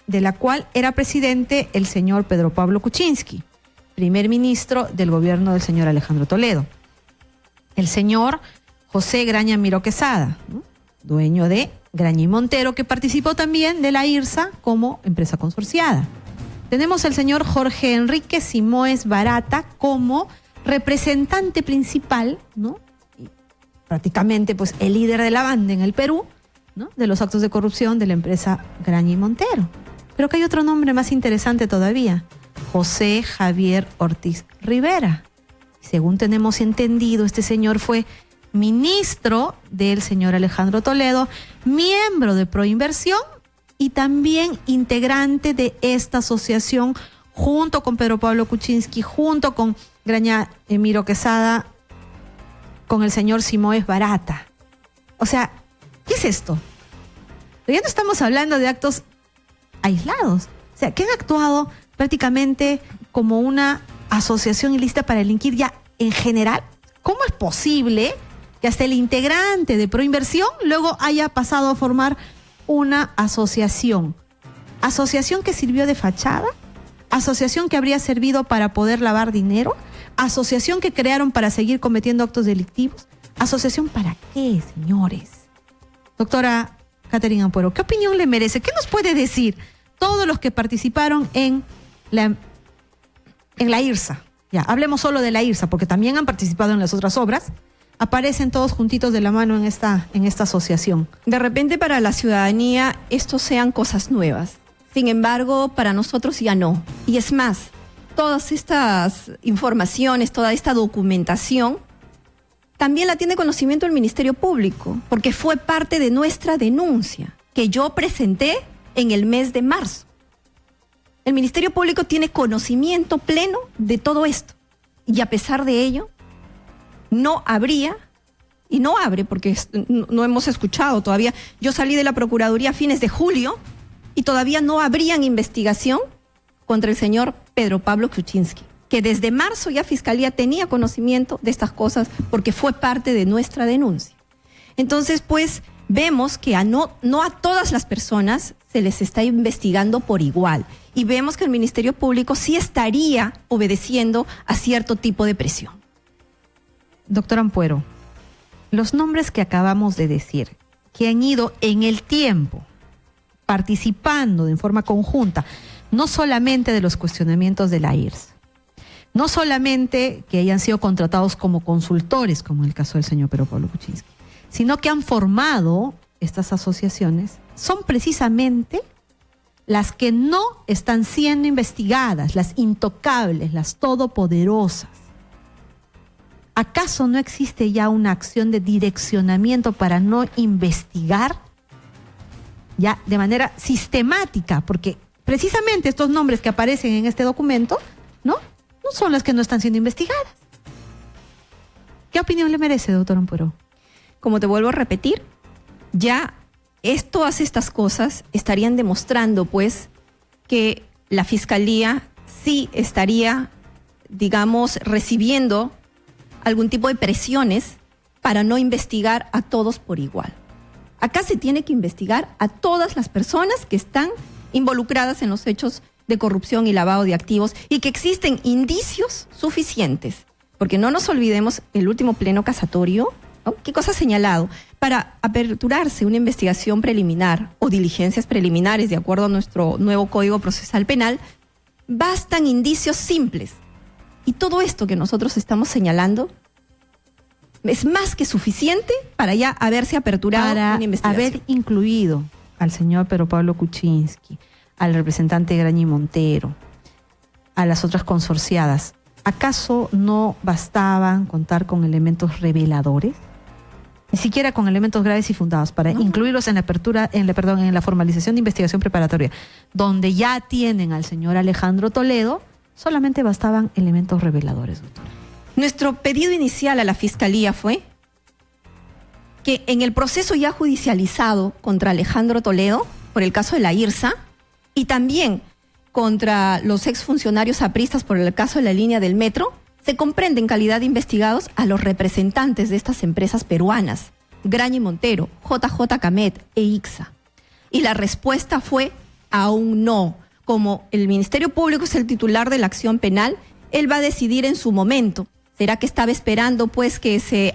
de la cual era presidente el señor Pedro Pablo Kuczynski, primer ministro del gobierno del señor Alejandro Toledo. El señor José Graña Miró Quesada, ¿no? Dueño de Graña y Montero, que participó también de la IRSA como empresa consorciada. Tenemos al señor Jorge Enrique Simoes Barata como representante principal, ¿no? Y prácticamente pues el líder de la banda en el Perú, ¿no? De los actos de corrupción de la empresa Graña y Montero. Pero que hay otro nombre más interesante todavía, José Javier Ortiz Rivera. Según tenemos entendido, este señor fue ministro del señor Alejandro Toledo, miembro de Proinversión y también integrante de esta asociación junto con Pedro Pablo Kuczynski, junto con Graña Miró Quesada, con el señor Simoes Barata. O sea, ¿qué es esto? Ya no estamos hablando de actos aislados, o sea, que han actuado prácticamente como una asociación ilícita para delinquir ya en general. ¿Cómo es posible que hasta el integrante de Proinversión luego haya pasado a formar una asociación? Asociación que sirvió de fachada, asociación que habría servido para poder lavar dinero, asociación que crearon para seguir cometiendo actos delictivos. ¿Asociación para qué, señores? Doctora Catherine Ampuero, ¿qué opinión le merece? ¿Qué nos puede decir todos los que participaron en la IRSA? Ya, hablemos solo de la IRSA, porque también han participado en las otras obras. Aparecen todos juntitos de la mano en esta asociación. De repente para la ciudadanía estos sean cosas nuevas. Sin embargo, para nosotros ya no. Y es más, todas estas informaciones, toda esta documentación, también la tiene conocimiento el Ministerio Público, porque fue parte de nuestra denuncia que yo presenté en el mes de marzo. El Ministerio Público tiene conocimiento pleno de todo esto. Y a pesar de ello, no habría, y no abre, porque no hemos escuchado todavía. Yo salí de la Procuraduría a fines de julio y todavía no habrían investigación contra el señor Pedro Pablo Kuczynski, que desde marzo ya Fiscalía tenía conocimiento de estas cosas porque fue parte de nuestra denuncia. Entonces, pues, vemos que no a todas las personas se les está investigando por igual. Y vemos que el Ministerio Público sí estaría obedeciendo a cierto tipo de presión. Doctor Ampuero, los nombres que acabamos de decir, que han ido en el tiempo participando de forma conjunta, no solamente de los cuestionamientos de la IRSA, no solamente que hayan sido contratados como consultores, como en el caso del señor Pedro Pablo Kuczynski, sino que han formado estas asociaciones, son precisamente las que no están siendo investigadas, las intocables, las todopoderosas. ¿Acaso no existe ya una acción de direccionamiento para no investigar ya de manera sistemática? Porque precisamente estos nombres que aparecen en este documento, ¿no son las que no están siendo investigadas. ¿Qué opinión le merece, doctor Ampuero? Como te vuelvo a repetir, ya todas estas cosas estarían demostrando, pues, que la Fiscalía sí estaría, digamos, recibiendo algún tipo de presiones para no investigar a todos por igual. Acá se tiene que investigar a todas las personas que están involucradas en los hechos de corrupción y lavado de activos y que existen indicios suficientes, porque no nos olvidemos el último pleno casatorio, ¿no? ¿Qué cosa ha señalado? Para aperturarse una investigación preliminar o diligencias preliminares de acuerdo a nuestro nuevo Código Procesal Penal, bastan indicios simples. Y todo esto que nosotros estamos señalando es más que suficiente para ya haberse aperturado una investigación. Haber incluido al señor Pedro Pablo Kuczynski, al representante Graña y Montero, a las otras consorciadas, ¿acaso no bastaban contar con elementos reveladores? Ni siquiera con elementos graves y fundados para incluirlos en la formalización de investigación preparatoria, donde ya tienen al señor Alejandro Toledo, solamente bastaban elementos reveladores, doctor. Nuestro pedido inicial a la Fiscalía fue que en el proceso ya judicializado contra Alejandro Toledo, por el caso de la IRSA, y también contra los exfuncionarios apristas por el caso de la línea del metro, Se comprende en calidad de investigados a los representantes de estas empresas peruanas, Graña y Montero, JJ Camet e ICSA. Y la respuesta fue aún no. Como el Ministerio Público es el titular de la acción penal, él va a decidir en su momento. ¿Será que estaba esperando pues que se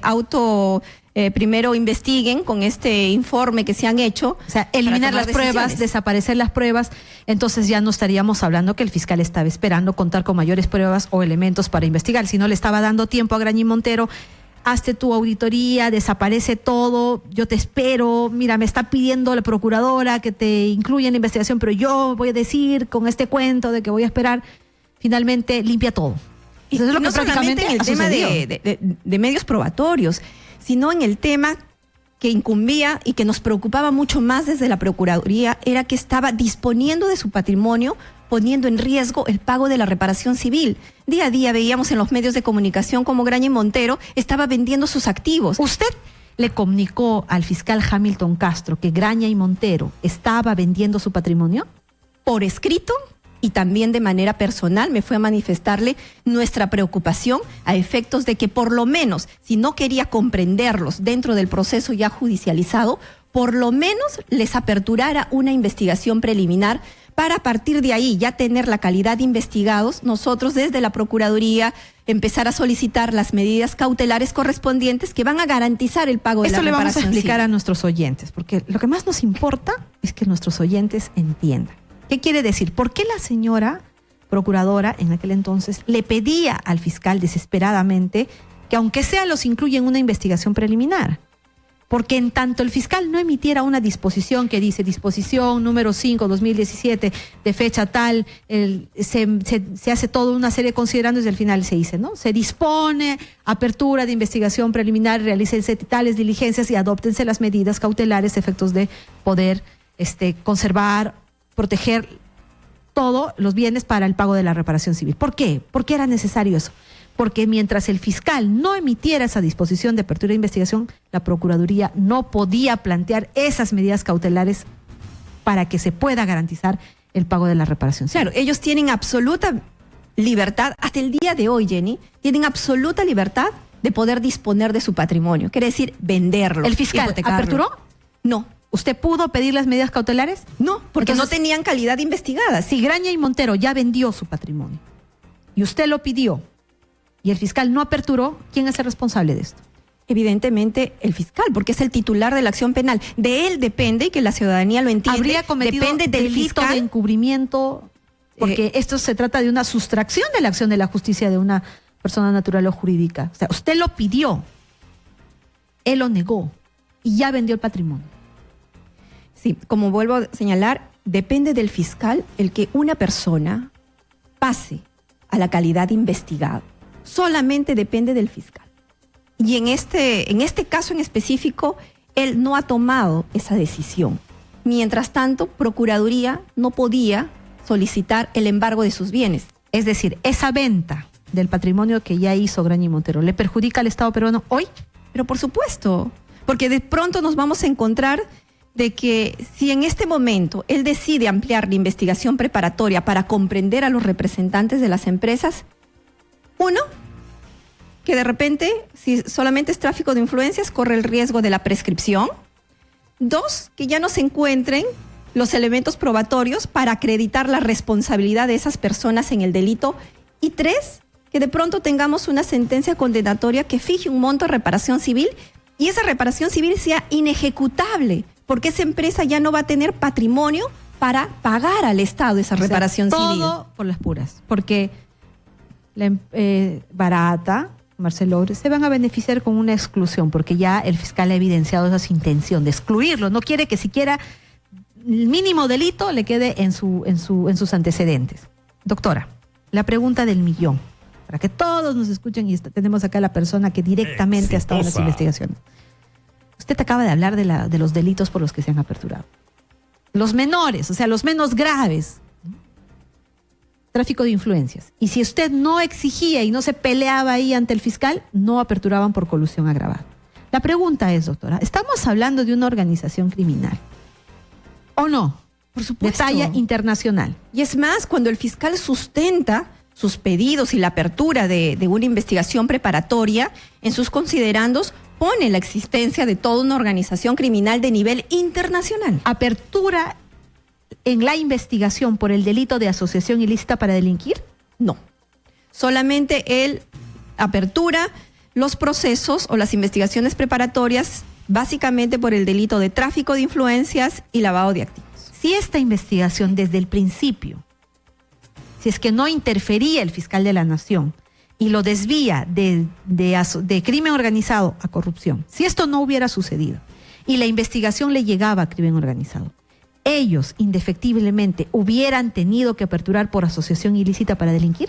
primero investiguen con este informe que se han hecho? O sea, eliminar las pruebas, desaparecer las pruebas, entonces ya no estaríamos hablando que el fiscal estaba esperando contar con mayores pruebas o elementos para investigar, sino le estaba dando tiempo a Graña y Montero. Hazte tu auditoría, desaparece todo, yo te espero, mira, me está pidiendo la procuradora que te incluya en la investigación, pero yo voy a decir con este cuento de que voy a esperar, finalmente limpia todo. Y eso es lo no que prácticamente solamente en el tema de medios probatorios, sino en el tema que incumbía y que nos preocupaba mucho más desde la Procuraduría, era que estaba disponiendo de su patrimonio, poniendo en riesgo el pago de la reparación civil. Día a día veíamos en los medios de comunicación cómo Graña y Montero estaba vendiendo sus activos. ¿Usted le comunicó al fiscal Hamilton Castro que Graña y Montero estaba vendiendo su patrimonio? Por escrito y también de manera personal me fue a manifestarle nuestra preocupación a efectos de que por lo menos, si no quería comprenderlos dentro del proceso ya judicializado, por lo menos les aperturara una investigación preliminar para a partir de ahí ya tener la calidad de investigados, nosotros desde la Procuraduría empezar a solicitar las medidas cautelares correspondientes que van a garantizar el pago de la reparación. Esto le vamos a explicar civil a nuestros oyentes, porque lo que más nos importa es que nuestros oyentes entiendan. ¿Qué quiere decir? ¿Por qué la señora procuradora en aquel entonces le pedía al fiscal desesperadamente que aunque sea los incluya en una investigación preliminar? Porque en tanto el fiscal no emitiera una disposición que dice disposición número 5/2017 de fecha tal, se hace toda una serie de considerandos y al final se dice, ¿no? Se dispone apertura de investigación preliminar, realícense tales diligencias y adóptense las medidas cautelares a efectos de poder conservar, proteger todos los bienes para el pago de la reparación civil. ¿Por qué? ¿Por qué era necesario eso? Porque mientras el fiscal no emitiera esa disposición de apertura de investigación, la Procuraduría no podía plantear esas medidas cautelares para que se pueda garantizar el pago de la reparación civil. Claro, ellos tienen absoluta libertad, hasta el día de hoy, Jenny, tienen absoluta libertad de poder disponer de su patrimonio, quiere decir venderlo. ¿El fiscal aperturó? No. ¿Usted pudo pedir las medidas cautelares? No, porque entonces, no tenían calidad investigada. Si Graña y Montero ya vendió su patrimonio y usted lo pidió y el fiscal no aperturó, ¿quién es el responsable de esto? Evidentemente el fiscal, porque es el titular de la acción penal. De él depende, y que la ciudadanía lo entiende, ¿habría cometido depende del delito fiscal de encubrimiento? Porque esto se trata de una sustracción de la acción de la justicia de una persona natural o jurídica. O sea, usted lo pidió, él lo negó y ya vendió el patrimonio. Sí, como vuelvo a señalar, depende del fiscal el que una persona pase a la calidad de investigado. Solamente depende del fiscal. Y en este caso en específico, él no ha tomado esa decisión. Mientras tanto, Procuraduría no podía solicitar el embargo de sus bienes. Es decir, esa venta del patrimonio que ya hizo Graña y Montero, ¿le perjudica al Estado peruano hoy? Pero por supuesto, porque de pronto nos vamos a encontrar de que si en este momento él decide ampliar la investigación preparatoria para comprender a los representantes de las empresas, uno, que de repente, si solamente es tráfico de influencias, corre el riesgo de la prescripción. Dos, que ya no se encuentren los elementos probatorios para acreditar la responsabilidad de esas personas en el delito. Y tres, que de pronto tengamos una sentencia condenatoria que fije un monto de reparación civil y esa reparación civil sea inejecutable, porque esa empresa ya no va a tener patrimonio para pagar al Estado esa reparación civil. Todo por las puras, porque Barata, Marcelo, se van a beneficiar con una exclusión, porque ya el fiscal ha evidenciado esa intención de excluirlo, no quiere que siquiera el mínimo delito le quede en sus antecedentes. Doctora, la pregunta del millón, para que todos nos escuchen y tenemos acá a la persona que directamente ha estado en las investigaciones. Usted acaba de hablar de los delitos por los que se han aperturado. Los menores, o sea, los menos graves. Tráfico de influencias. Y si usted no exigía y no se peleaba ahí ante el fiscal, no aperturaban por colusión agravada. La pregunta es, doctora, ¿estamos hablando de una organización criminal? ¿O no? Por supuesto. De talla internacional. Y es más, cuando el fiscal sustenta sus pedidos y la apertura de una investigación preparatoria, en sus considerandos pone la existencia de toda una organización criminal de nivel internacional. ¿Apertura en la investigación por el delito de asociación ilícita para delinquir? No. Solamente él apertura los procesos o las investigaciones preparatorias básicamente por el delito de tráfico de influencias y lavado de activos. Si esta investigación desde el principio, si es que no interfería el fiscal de la Nación y lo desvía de crimen organizado a corrupción, si esto no hubiera sucedido y la investigación le llegaba a crimen organizado, ellos indefectiblemente hubieran tenido que aperturar por asociación ilícita para delinquir?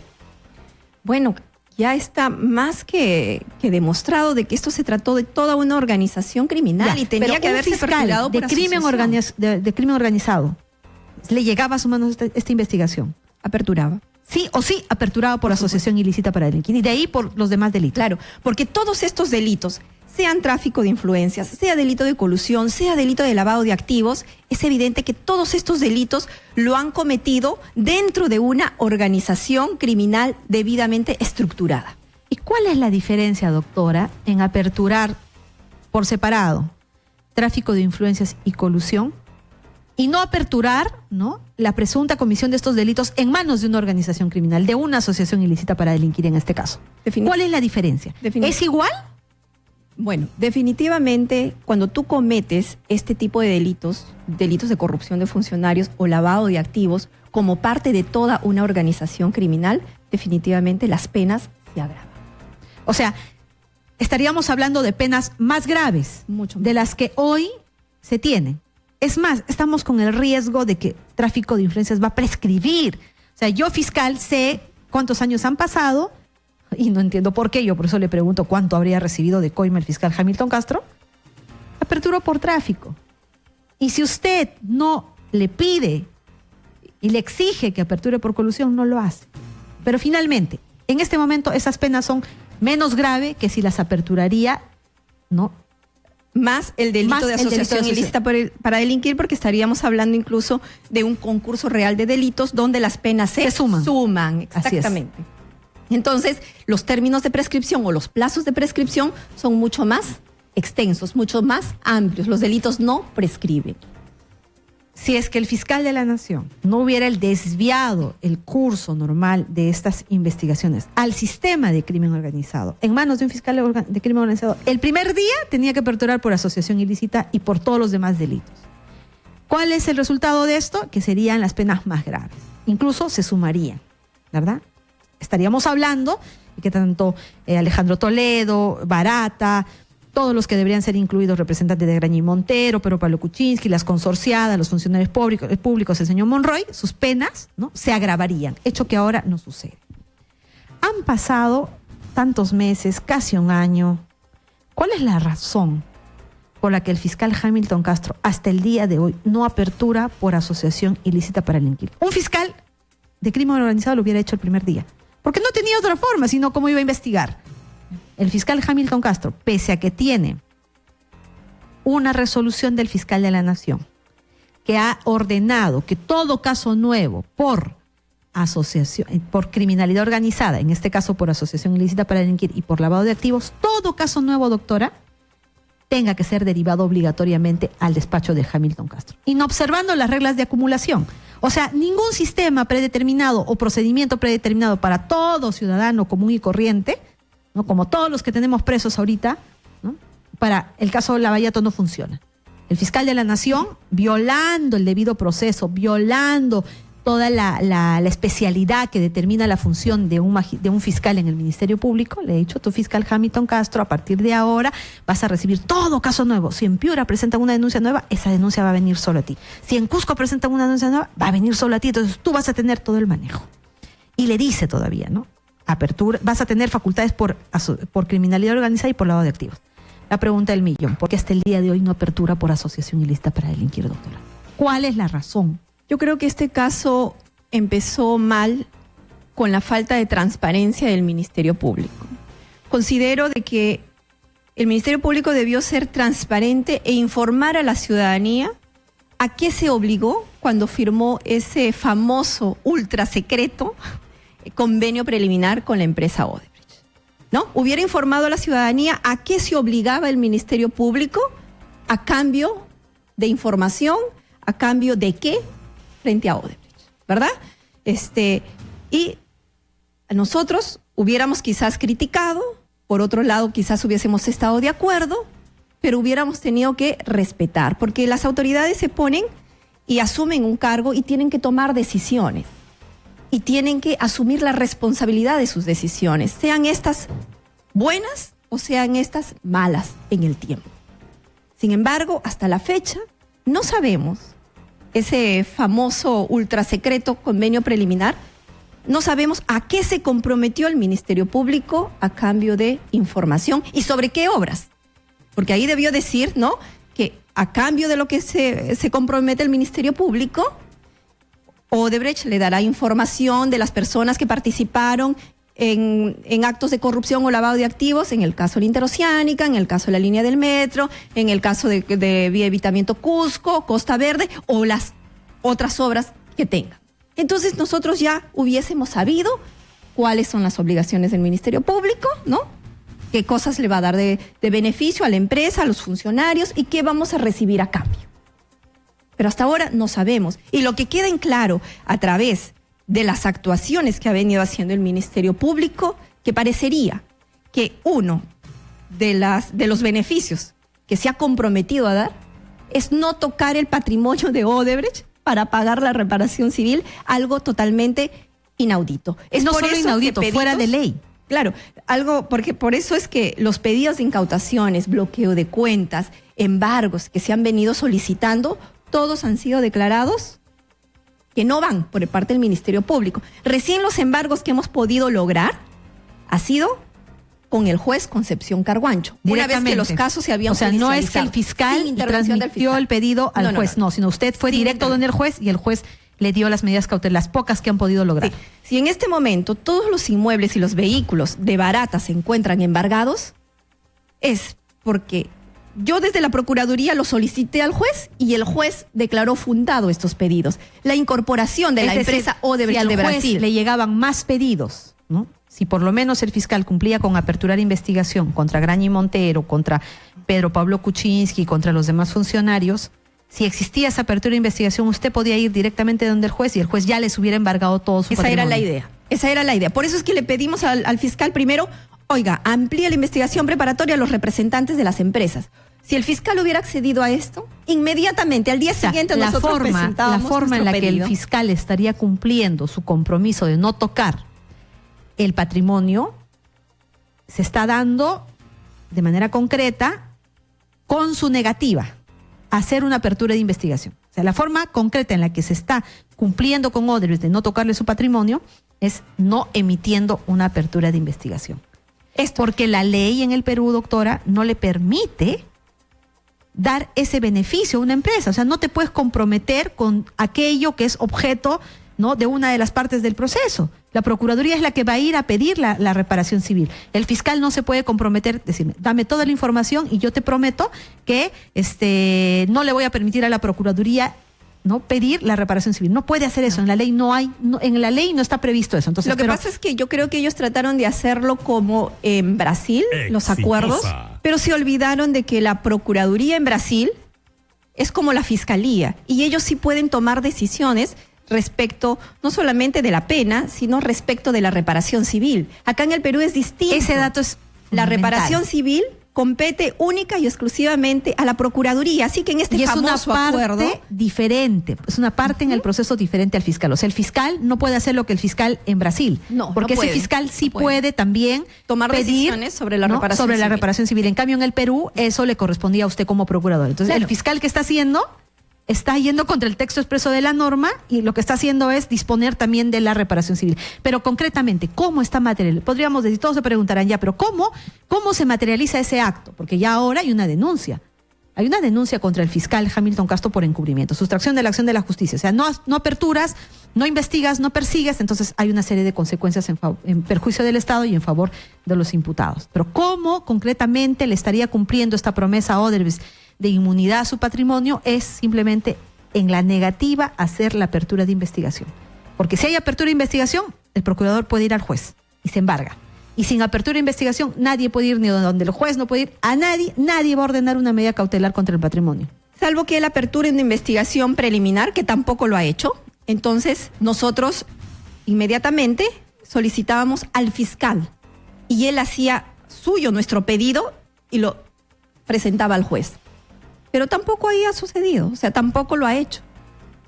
Bueno, ya está más que demostrado de que esto se trató de toda una organización criminal y tenía que haberse aperturado por de crimen organizado. ¿Le llegaba a su mano esta investigación? Aperturaba. Sí o sí, aperturaba por asociación ilícita para delinquir. Y de ahí por los demás delitos. Claro, porque todos estos delitos, sean tráfico de influencias, sea delito de colusión, sea delito de lavado de activos, es evidente que todos estos delitos lo han cometido dentro de una organización criminal debidamente estructurada. ¿Y cuál es la diferencia, doctora, en aperturar por separado tráfico de influencias y colusión y no aperturar, ¿no?, la presunta comisión de estos delitos en manos de una organización criminal, de una asociación ilícita para delinquir en este caso? ¿Cuál es la diferencia? ¿Es igual? Bueno, definitivamente cuando tú cometes este tipo de delitos de corrupción de funcionarios o lavado de activos como parte de toda una organización criminal, definitivamente las penas se agravan. O sea, estaríamos hablando de penas más graves de las que hoy se tienen. Es más, estamos con el riesgo de que tráfico de influencias va a prescribir. O sea, yo fiscal sé cuántos años han pasado y no entiendo por qué. Yo por eso le pregunto cuánto habría recibido de coima el fiscal Hamilton Castro. Aperturó por tráfico. Y si usted no le pide y le exige que aperture por colusión, no lo hace. Pero finalmente, en este momento esas penas son menos graves que si las aperturaría, ¿no?, más el delito de asociación ilícita para delinquir, porque estaríamos hablando incluso de un concurso real de delitos donde las penas se suman. Exactamente. Entonces, los términos de prescripción o los plazos de prescripción son mucho más extensos, mucho más amplios. Los delitos no prescriben. Si es que el fiscal de la Nación no hubiera desviado el curso normal de estas investigaciones al sistema de crimen organizado, en manos de un fiscal de crimen organizado, el primer día tenía que aperturar por asociación ilícita y por todos los demás delitos. ¿Cuál es el resultado de esto? Que serían las penas más graves. Incluso se sumarían, ¿verdad? Estaríamos hablando de que tanto Alejandro Toledo, Barata, todos los que deberían ser incluidos, representantes de Graña y Montero, pero Pablo Kuczynski, las consorciadas, los funcionarios públicos, el señor Monroy, sus penas, ¿no?, se agravarían, hecho que ahora no sucede. Han pasado tantos meses, casi un año. ¿Cuál es la razón por la que el fiscal Hamilton Castro hasta el día de hoy no apertura por asociación ilícita para delinquir? Un fiscal de crimen organizado lo hubiera hecho el primer día, porque no tenía otra forma, sino cómo iba a investigar. El fiscal Hamilton Castro, pese a que tiene una resolución del fiscal de la Nación que ha ordenado que todo caso nuevo por asociación, por criminalidad organizada, en este caso por asociación ilícita para delinquir y por lavado de activos, todo caso nuevo, doctora, tenga que ser derivado obligatoriamente al despacho de Hamilton Castro, inobservando las reglas de acumulación. O sea, ningún sistema predeterminado o procedimiento predeterminado para todo ciudadano común y corriente, ¿no?, como todos los que tenemos presos ahorita, ¿no?, para el caso de Lavallato no funciona. El fiscal de la Nación, violando el debido proceso, violando toda la especialidad que determina la función de un fiscal en el Ministerio Público, le he dicho, tu fiscal Hamilton Castro, a partir de ahora vas a recibir todo caso nuevo. Si en Piura presentan una denuncia nueva, esa denuncia va a venir solo a ti. Si en Cusco presentan una denuncia nueva, va a venir solo a ti. Entonces tú vas a tener todo el manejo. Y le dice todavía, ¿no?, apertura, vas a tener facultades por criminalidad organizada y por lavado de activos. La pregunta del millón, ¿por qué hasta el día de hoy no apertura por asociación ilícita para delinquir, doctora? ¿Cuál es la razón? Yo creo que este caso empezó mal con la falta de transparencia del Ministerio Público. Considero de que el Ministerio Público debió ser transparente e informar a la ciudadanía a qué se obligó cuando firmó ese famoso ultra secreto convenio preliminar con la empresa Odebrecht, ¿no? Hubiera informado a la ciudadanía a qué se obligaba el Ministerio Público a cambio de información, a cambio de qué frente a Odebrecht, ¿verdad? Y nosotros hubiéramos quizás criticado, por otro lado quizás hubiésemos estado de acuerdo, pero hubiéramos tenido que respetar, porque las autoridades se ponen y asumen un cargo y tienen que tomar decisiones. Y tienen que asumir la responsabilidad de sus decisiones, sean estas buenas o sean estas malas en el tiempo. Sin embargo, hasta la fecha, no sabemos, ese famoso ultrasecreto convenio preliminar, no sabemos a qué se comprometió el Ministerio Público a cambio de información y sobre qué obras. Porque ahí debió decir, ¿no?, que a cambio de lo que se compromete el Ministerio Público, Odebrecht le dará información de las personas que participaron en actos de corrupción o lavado de activos, en el caso de la Interoceánica, en el caso de la línea del metro, en el caso de Vía Evitamiento Cusco, Costa Verde o las otras obras que tengan. Entonces nosotros ya hubiésemos sabido cuáles son las obligaciones del Ministerio Público, ¿no? Qué cosas le va a dar de beneficio a la empresa, a los funcionarios y qué vamos a recibir a cambio. Pero hasta ahora no sabemos. Y lo que queda en claro a través de las actuaciones que ha venido haciendo el Ministerio Público, que parecería que uno de los beneficios que se ha comprometido a dar es no tocar el patrimonio de Odebrecht para pagar la reparación civil, algo totalmente inaudito. Es no por solo eso inaudito, que fuera de ley. Claro, porque por eso es que los pedidos de incautaciones, bloqueo de cuentas, embargos que se han venido solicitando, todos han sido declarados que no van por parte del Ministerio Público. Recién los embargos que hemos podido lograr ha sido con el juez Concepción Carguancho. Una vez que los casos se habían judicializado. O sea, no es que el fiscal transmitió el pedido al juez, no, sino usted fue directo donde el juez y el juez le dio las medidas cautelares, las pocas que han podido lograr. Sí. Si en este momento todos los inmuebles y los vehículos de Barata se encuentran embargados, es porque yo desde la Procuraduría lo solicité al juez y el juez declaró fundado estos pedidos. La incorporación de la empresa Odebrecht de Brasil. Le llegaban más pedidos, ¿no? Si por lo menos el fiscal cumplía con aperturar investigación contra Graña y Montero, contra Pedro Pablo Kuczynski, contra los demás funcionarios, si existía esa apertura de investigación, usted podía ir directamente donde el juez y el juez ya les hubiera embargado todo su patrimonio. Esa era la idea. Por eso es que le pedimos al fiscal primero, oiga, amplíe la investigación preparatoria a los representantes de las empresas. Si el fiscal hubiera accedido a esto, inmediatamente, al día siguiente, nosotros presentábamos la forma en la que el fiscal estaría cumpliendo su compromiso de no tocar el patrimonio se está dando de manera concreta con su negativa a hacer una apertura de investigación. O sea, la forma concreta en la que se está cumpliendo con Odebrecht de no tocarle su patrimonio es no emitiendo una apertura de investigación. Es porque la ley en el Perú, doctora, no le permite dar ese beneficio a una empresa. O sea, no te puedes comprometer con aquello que es objeto, ¿no?, de una de las partes del proceso. La Procuraduría es la que va a ir a pedir la reparación civil. El fiscal no se puede comprometer, decirme, dame toda la información y yo te prometo que no le voy a permitir a la Procuraduría, ¿no?, pedir la reparación civil. No puede hacer eso. En la ley en la ley no está previsto eso. Entonces, lo que pasa es que yo creo que ellos trataron de hacerlo como en Brasil, los acuerdos, pero se olvidaron de que la Procuraduría en Brasil es como la Fiscalía y ellos sí pueden tomar decisiones respecto no solamente de la pena, sino respecto de la reparación civil. Acá en el Perú es distinto. Ese dato es la reparación civil compete única y exclusivamente a la Procuraduría, así que en este famoso acuerdo es una parte diferente, es una parte en el proceso diferente al fiscal. O sea, el fiscal no puede hacer lo que el fiscal en Brasil, porque ese fiscal sí puede también tomar decisiones sobre la reparación civil. En cambio, en el Perú eso le correspondía a usted como procurador. Entonces, el fiscal que está haciendo está yendo contra el texto expreso de la norma y lo que está haciendo es disponer también de la reparación civil. Pero concretamente, ¿cómo está material? Podríamos decir, todos se preguntarán ya, pero ¿cómo se materializa ese acto? Porque ya ahora hay una denuncia. Hay una denuncia contra el fiscal Hamilton Castro por encubrimiento, sustracción de la acción de la justicia. O sea, no aperturas, no investigas, no persigues, entonces hay una serie de consecuencias en perjuicio del Estado y en favor de los imputados. Pero ¿cómo concretamente le estaría cumpliendo esta promesa a Odebrecht de inmunidad a su patrimonio? Es simplemente en la negativa a hacer la apertura de investigación. Porque si hay apertura de investigación, el procurador puede ir al juez y se embarga. Y sin apertura de investigación, nadie puede ir, ni donde el juez no puede ir, a nadie va a ordenar una medida cautelar contra el patrimonio. Salvo que la apertura en una investigación preliminar, que tampoco lo ha hecho. Entonces, nosotros inmediatamente solicitábamos al fiscal y él hacía suyo nuestro pedido y lo presentaba al juez. Pero tampoco ahí ha sucedido, o sea, tampoco lo ha hecho,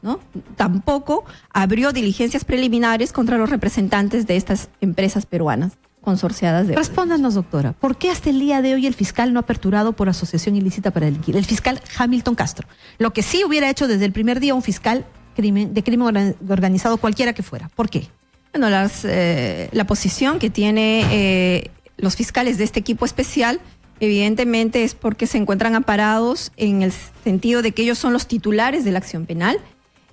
¿no? Tampoco abrió diligencias preliminares contra los representantes de estas empresas peruanas consorciadas de... Respóndanos, doctora, ¿por qué hasta el día de hoy el fiscal no ha aperturado por asociación ilícita para delinquir? El fiscal Hamilton Castro. Lo que sí hubiera hecho desde el primer día un fiscal de crimen organizado cualquiera que fuera. ¿Por qué? Bueno, la posición que tiene los fiscales de este equipo especial evidentemente es porque se encuentran amparados en el sentido de que ellos son los titulares de la acción penal.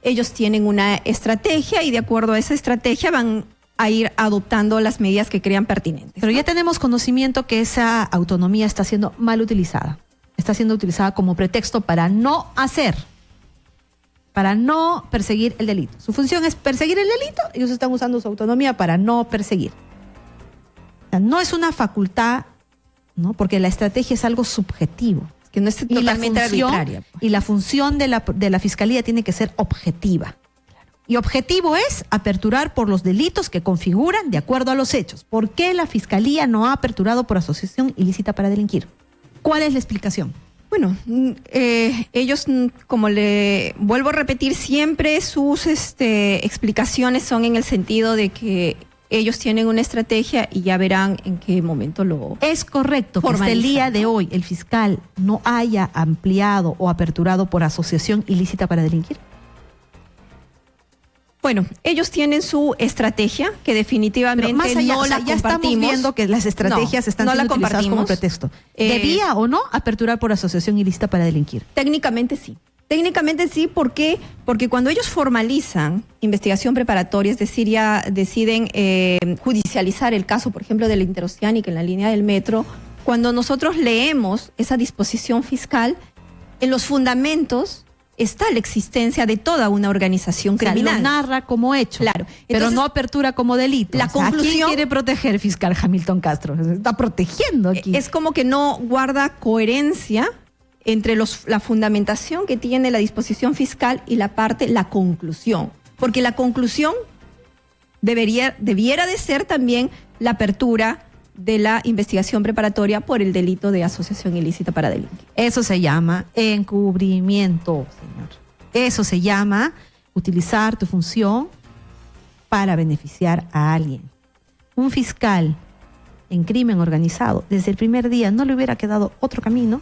Ellos tienen una estrategia y de acuerdo a esa estrategia van a ir adoptando las medidas que crean pertinentes. Pero ya tenemos conocimiento que esa autonomía está siendo mal utilizada. Está siendo utilizada como pretexto para no hacer, para no perseguir el delito. Su función es perseguir el delito, ellos están usando su autonomía para no perseguir. O sea, no es una facultad, ¿no? Porque la estrategia es algo subjetivo. Que no es totalmente arbitraria. Y la función de la fiscalía tiene que ser objetiva. Y objetivo es aperturar por los delitos que configuran de acuerdo a los hechos. ¿Por qué la fiscalía no ha aperturado por asociación ilícita para delinquir? ¿Cuál es la explicación? Bueno, ellos, como le vuelvo a repetir, siempre sus explicaciones son en el sentido de que ellos tienen una estrategia y ya verán en qué momento lo... Es correcto que hasta el día de hoy el fiscal no haya ampliado o aperturado por asociación ilícita para delinquir. Bueno, ellos tienen su estrategia que definitivamente más allá, no la ya compartimos. Estamos viendo que las estrategias están siendo utilizadas como pretexto. ¿Debía o no aperturar por asociación ilícita para delinquir? Técnicamente sí. Técnicamente sí, ¿por qué? Porque cuando ellos formalizan investigación preparatoria, es decir, ya deciden judicializar el caso, por ejemplo, de la interoceánica en la línea del metro, cuando nosotros leemos esa disposición fiscal, en los fundamentos está la existencia de toda una organización criminal. Lo narra como hecho, claro, pero entonces, no apertura como delito. La conclusión, ¿a quién quiere proteger el fiscal Hamilton Castro? Se está protegiendo aquí. Es como que no guarda coherencia entre la fundamentación que tiene la disposición fiscal y la conclusión. Porque la conclusión debiera de ser también la apertura de la investigación preparatoria por el delito de asociación ilícita para delinquir. Eso se llama encubrimiento, señor. Eso se llama utilizar tu función para beneficiar a alguien. Un fiscal en crimen organizado, desde el primer día no le hubiera quedado otro camino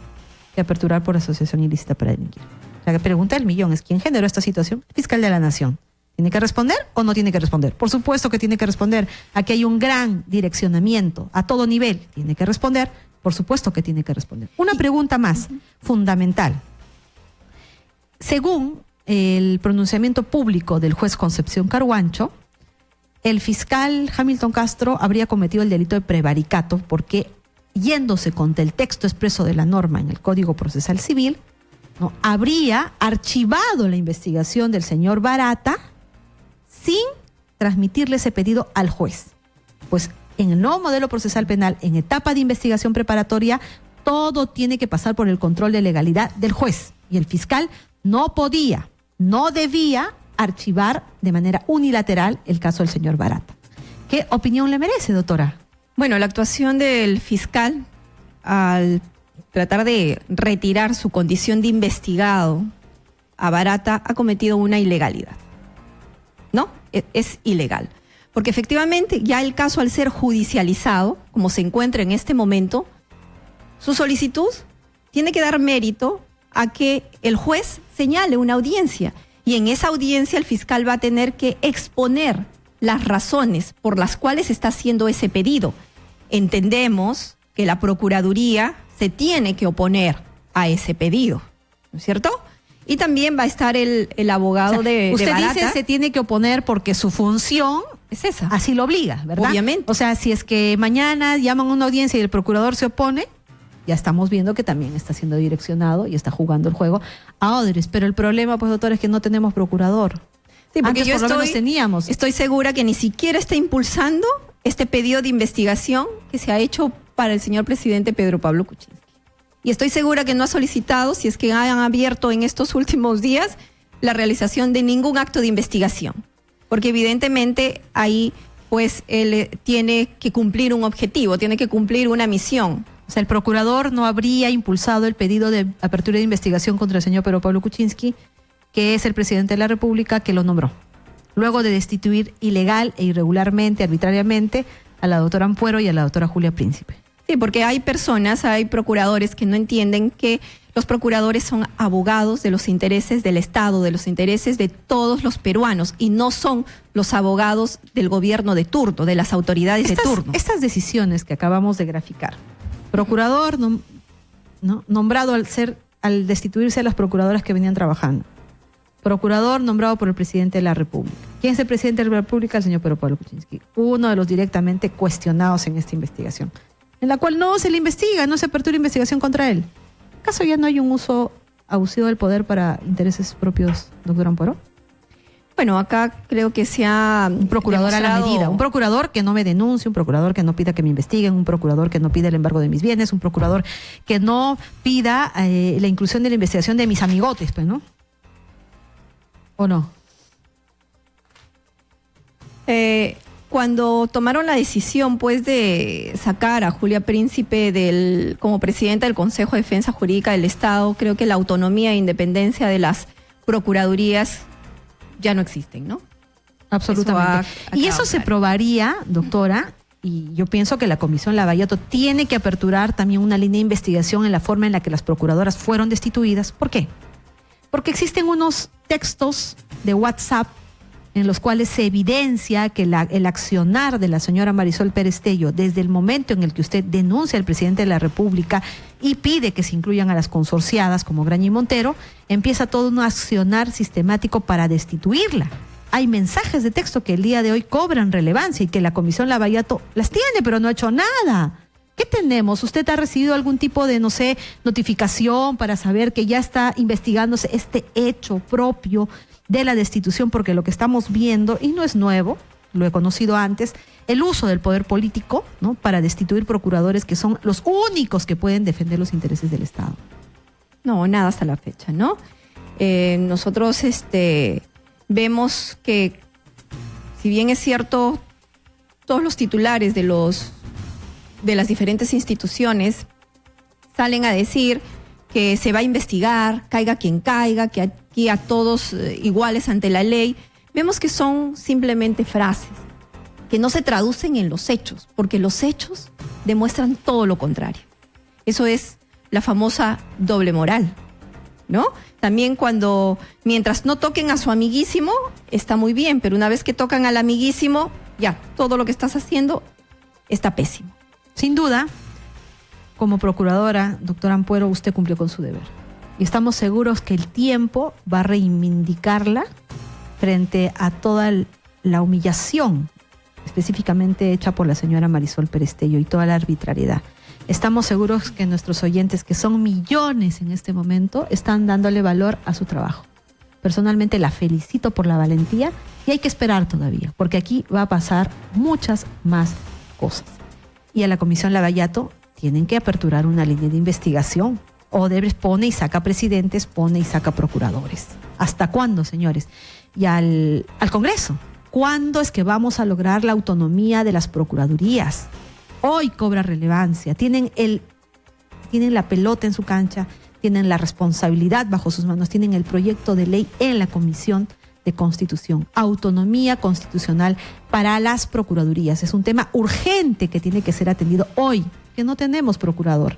que aperturar por asociación ilícita para delinquir. La pregunta del millón es: ¿quién generó esta situación? El fiscal de la Nación. ¿Tiene que responder o no tiene que responder? Por supuesto que tiene que responder. Aquí hay un gran direccionamiento a todo nivel. ¿Tiene que responder? Por supuesto que tiene que responder. Una pregunta más, fundamental. Según el pronunciamiento público del juez Concepción Carhuancho, el fiscal Hamilton Castro habría cometido el delito de prevaricato porque, yéndose contra el texto expreso de la norma en el Código Procesal Civil, ¿no?, habría archivado la investigación del señor Barata sin transmitirle ese pedido al juez. Pues en el nuevo modelo procesal penal, en etapa de investigación preparatoria, todo tiene que pasar por el control de legalidad del juez. Y el fiscal no debía archivar de manera unilateral el caso del señor Barata. ¿Qué opinión le merece, doctora? Bueno, la actuación del fiscal al tratar de retirar su condición de investigado a Barata ha cometido una ilegalidad. ¿No? Es ilegal. Porque efectivamente ya el caso, al ser judicializado, como se encuentra en este momento, su solicitud tiene que dar mérito a que el juez señale una audiencia. Y en esa audiencia el fiscal va a tener que exponer las razones por las cuales está haciendo ese pedido. Entendemos que la Procuraduría se tiene que oponer a ese pedido, ¿no es cierto? Y también va a estar el abogado de usted Barata. Dice se tiene que oponer porque su función es esa. Así lo obliga, ¿verdad? Obviamente. O sea, si es que mañana llaman a una audiencia y el procurador se opone, ya estamos viendo que también está siendo direccionado y está jugando el juego a Odres. Pero el problema, pues, doctor, es que no tenemos procurador. Sí, porque Antes yo por lo menos teníamos. Estoy segura que ni siquiera está impulsando este pedido de investigación que se ha hecho para el señor presidente Pedro Pablo Kuczynski. Y estoy segura que no ha solicitado, si es que han abierto en estos últimos días, la realización de ningún acto de investigación. Porque evidentemente ahí pues él tiene que cumplir un objetivo, tiene que cumplir una misión. O sea, el procurador no habría impulsado el pedido de apertura de investigación contra el señor Pedro Pablo Kuczynski, que es el presidente de la República que lo nombró, luego de destituir ilegal e irregularmente, arbitrariamente, a la doctora Ampuero y a la doctora Julia Príncipe. Sí, porque hay personas, hay procuradores que no entienden que los procuradores son abogados de los intereses del Estado, de los intereses de todos los peruanos, y no son los abogados del gobierno de turno, de las autoridades de turno. Estas decisiones que acabamos de graficar, procurador nombrado al destituirse a las procuradoras que venían trabajando, procurador nombrado por el presidente de la República. ¿Quién es el presidente de la República? El señor Pedro Pablo Kuczynski, uno de los directamente cuestionados en esta investigación, en la cual no se le investiga, no se apertura investigación contra él. ¿Acaso ya no hay un uso abusivo del poder para intereses propios, doctor Ampuero? Bueno, acá creo que se ha un procurador a la medida, un procurador que no me denuncie, un procurador que no pida que me investiguen, un procurador que no pida el embargo de mis bienes, un procurador que no pida la inclusión de la investigación de mis amigotes, pues, ¿no? ¿O no? Cuando tomaron la decisión, pues, de sacar a Julia Príncipe como presidenta del Consejo de Defensa Jurídica del Estado, creo que la autonomía e independencia de las procuradurías ya no existen, ¿no? Absolutamente. Y eso se probaría, doctora, y yo pienso que la Comisión Lavallato tiene que aperturar también una línea de investigación en la forma en la que las procuradoras fueron destituidas. ¿Por qué? Porque existen unos textos de WhatsApp en los cuales se evidencia que el accionar de la señora Marisol Pérez Tello, desde el momento en el que usted denuncia al presidente de la República y pide que se incluyan a las consorciadas como Graña y Montero, empieza todo un accionar sistemático para destituirla. Hay mensajes de texto que el día de hoy cobran relevancia y que la Comisión Lavallato las tiene, pero no ha hecho nada. ¿Qué tenemos? ¿Usted ha recibido algún tipo de, no sé, notificación para saber que ya está investigándose este hecho propio de la destitución? Porque lo que estamos viendo, y no es nuevo, lo he conocido antes, el uso del poder político, ¿no?, para destituir procuradores que son los únicos que pueden defender los intereses del Estado. No, nada hasta la fecha, ¿no? Nosotros vemos que, si bien es cierto, todos los titulares de las diferentes instituciones salen a decir que se va a investigar, caiga quien caiga, que aquí a todos iguales ante la ley, vemos que son simplemente frases, que no se traducen en los hechos, porque los hechos demuestran todo lo contrario. Eso es la famosa doble moral, ¿no? También mientras no toquen a su amiguísimo, está muy bien, pero una vez que tocan al amiguísimo, ya, todo lo que estás haciendo está pésimo. Sin duda, como procuradora, doctora Ampuero, usted cumplió con su deber. Y estamos seguros que el tiempo va a reivindicarla frente a toda la humillación, específicamente hecha por la señora Marisol Pérez Tello, y toda la arbitrariedad. Estamos seguros que nuestros oyentes, que son millones en este momento, están dándole valor a su trabajo. Personalmente la felicito por la valentía y hay que esperar todavía, porque aquí va a pasar muchas más cosas. Y a la Comisión Lavallato tienen que aperturar una línea de investigación. Odebrecht pone y saca presidentes, pone y saca procuradores. ¿Hasta cuándo, señores? Y al Congreso, ¿cuándo es que vamos a lograr la autonomía de las procuradurías? Hoy cobra relevancia. Tienen la pelota en su cancha, tienen la responsabilidad bajo sus manos, tienen el proyecto de ley en la Comisión de Constitución. Autonomía constitucional para las procuradurías. Es un tema urgente que tiene que ser atendido hoy, que no tenemos procurador.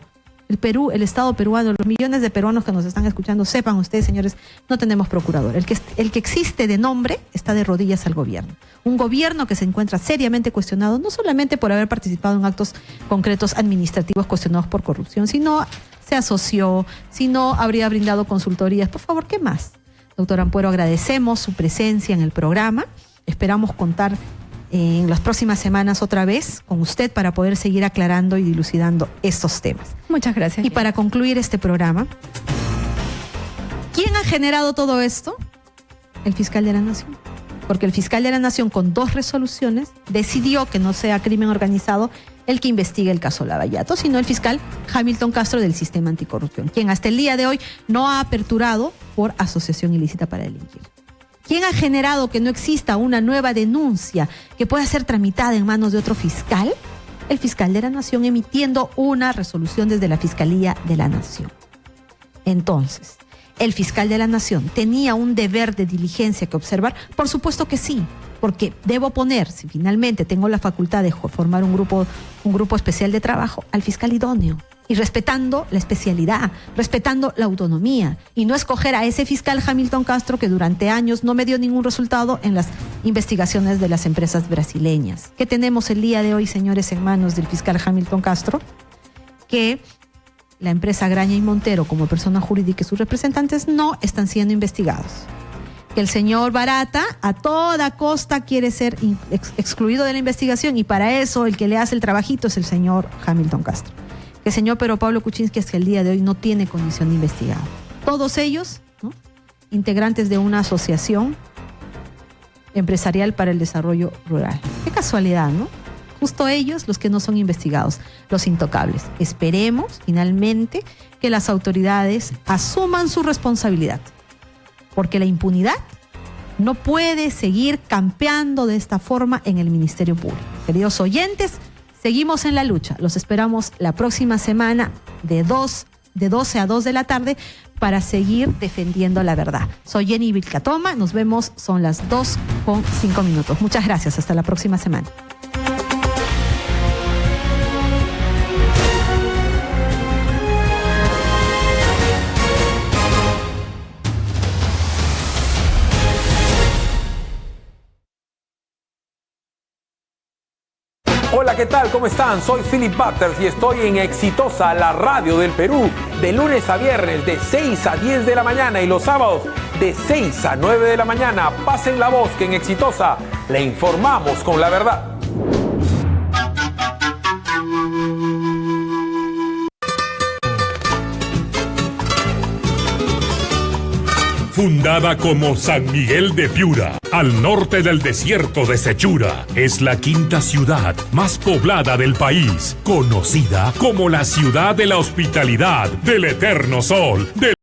El Perú, el Estado peruano, los millones de peruanos que nos están escuchando, sepan ustedes, señores, no tenemos procurador. El que existe de nombre está de rodillas al gobierno. Un gobierno que se encuentra seriamente cuestionado, no solamente por haber participado en actos concretos administrativos cuestionados por corrupción, sino se asoció, sino habría brindado consultorías. Por favor, ¿qué más? Doctor Ampuero, agradecemos su presencia en el programa. Esperamos contar en las próximas semanas otra vez con usted para poder seguir aclarando y dilucidando estos temas. Muchas gracias. Y para concluir este programa, ¿quién ha generado todo esto? El fiscal de la Nación. porque el fiscal de la Nación, con 2 resoluciones, decidió que no sea crimen organizado el que investigue el caso Lavallato, sino el fiscal Hamilton Castro del Sistema Anticorrupción, quien hasta el día de hoy no ha aperturado por asociación ilícita para delinquir. ¿Quién ha generado que no exista una nueva denuncia que pueda ser tramitada en manos de otro fiscal? El fiscal de la Nación, emitiendo una resolución desde la Fiscalía de la Nación. Entonces, ¿el fiscal de la Nación tenía un deber de diligencia que observar? Por supuesto que sí, porque debo poner, si finalmente tengo la facultad de formar un grupo especial de trabajo, al fiscal idóneo, y respetando la especialidad, respetando la autonomía, y no escoger a ese fiscal Hamilton Castro que durante años no me dio ningún resultado en las investigaciones de las empresas brasileñas. ¿Qué tenemos el día de hoy, señores, en manos del fiscal Hamilton Castro? Que la empresa Graña y Montero, como persona jurídica y sus representantes, no están siendo investigados. Que el señor Barata a toda costa quiere ser excluido de la investigación, y para eso el que le hace el trabajito es el señor Hamilton Castro. Que el señor Pedro Pablo Kuczynski hasta el día de hoy no tiene condición de investigado. Todos ellos, ¿no?, integrantes de una asociación empresarial para el desarrollo rural. Qué casualidad, ¿no? Justo ellos los que no son investigados, los intocables. Esperemos finalmente que las autoridades asuman su responsabilidad, porque la impunidad no puede seguir campeando de esta forma en el Ministerio Público. Queridos oyentes, seguimos en la lucha. Los esperamos la próxima semana de 12 a 2 de la tarde para seguir defendiendo la verdad. Soy Jenny Vilcatoma, nos vemos, son las 2:05. Muchas gracias, hasta la próxima semana. Hola, ¿qué tal? ¿Cómo están? Soy Philip Butters y estoy en Exitosa, la radio del Perú, de lunes a viernes de 6 a 10 de la mañana y los sábados de 6 a 9 de la mañana. Pasen la voz que en Exitosa le informamos con la verdad. Fundada como San Miguel de Piura, al norte del desierto de Sechura, es la 5ª ciudad más poblada del país, conocida como la ciudad de la hospitalidad, del eterno sol, del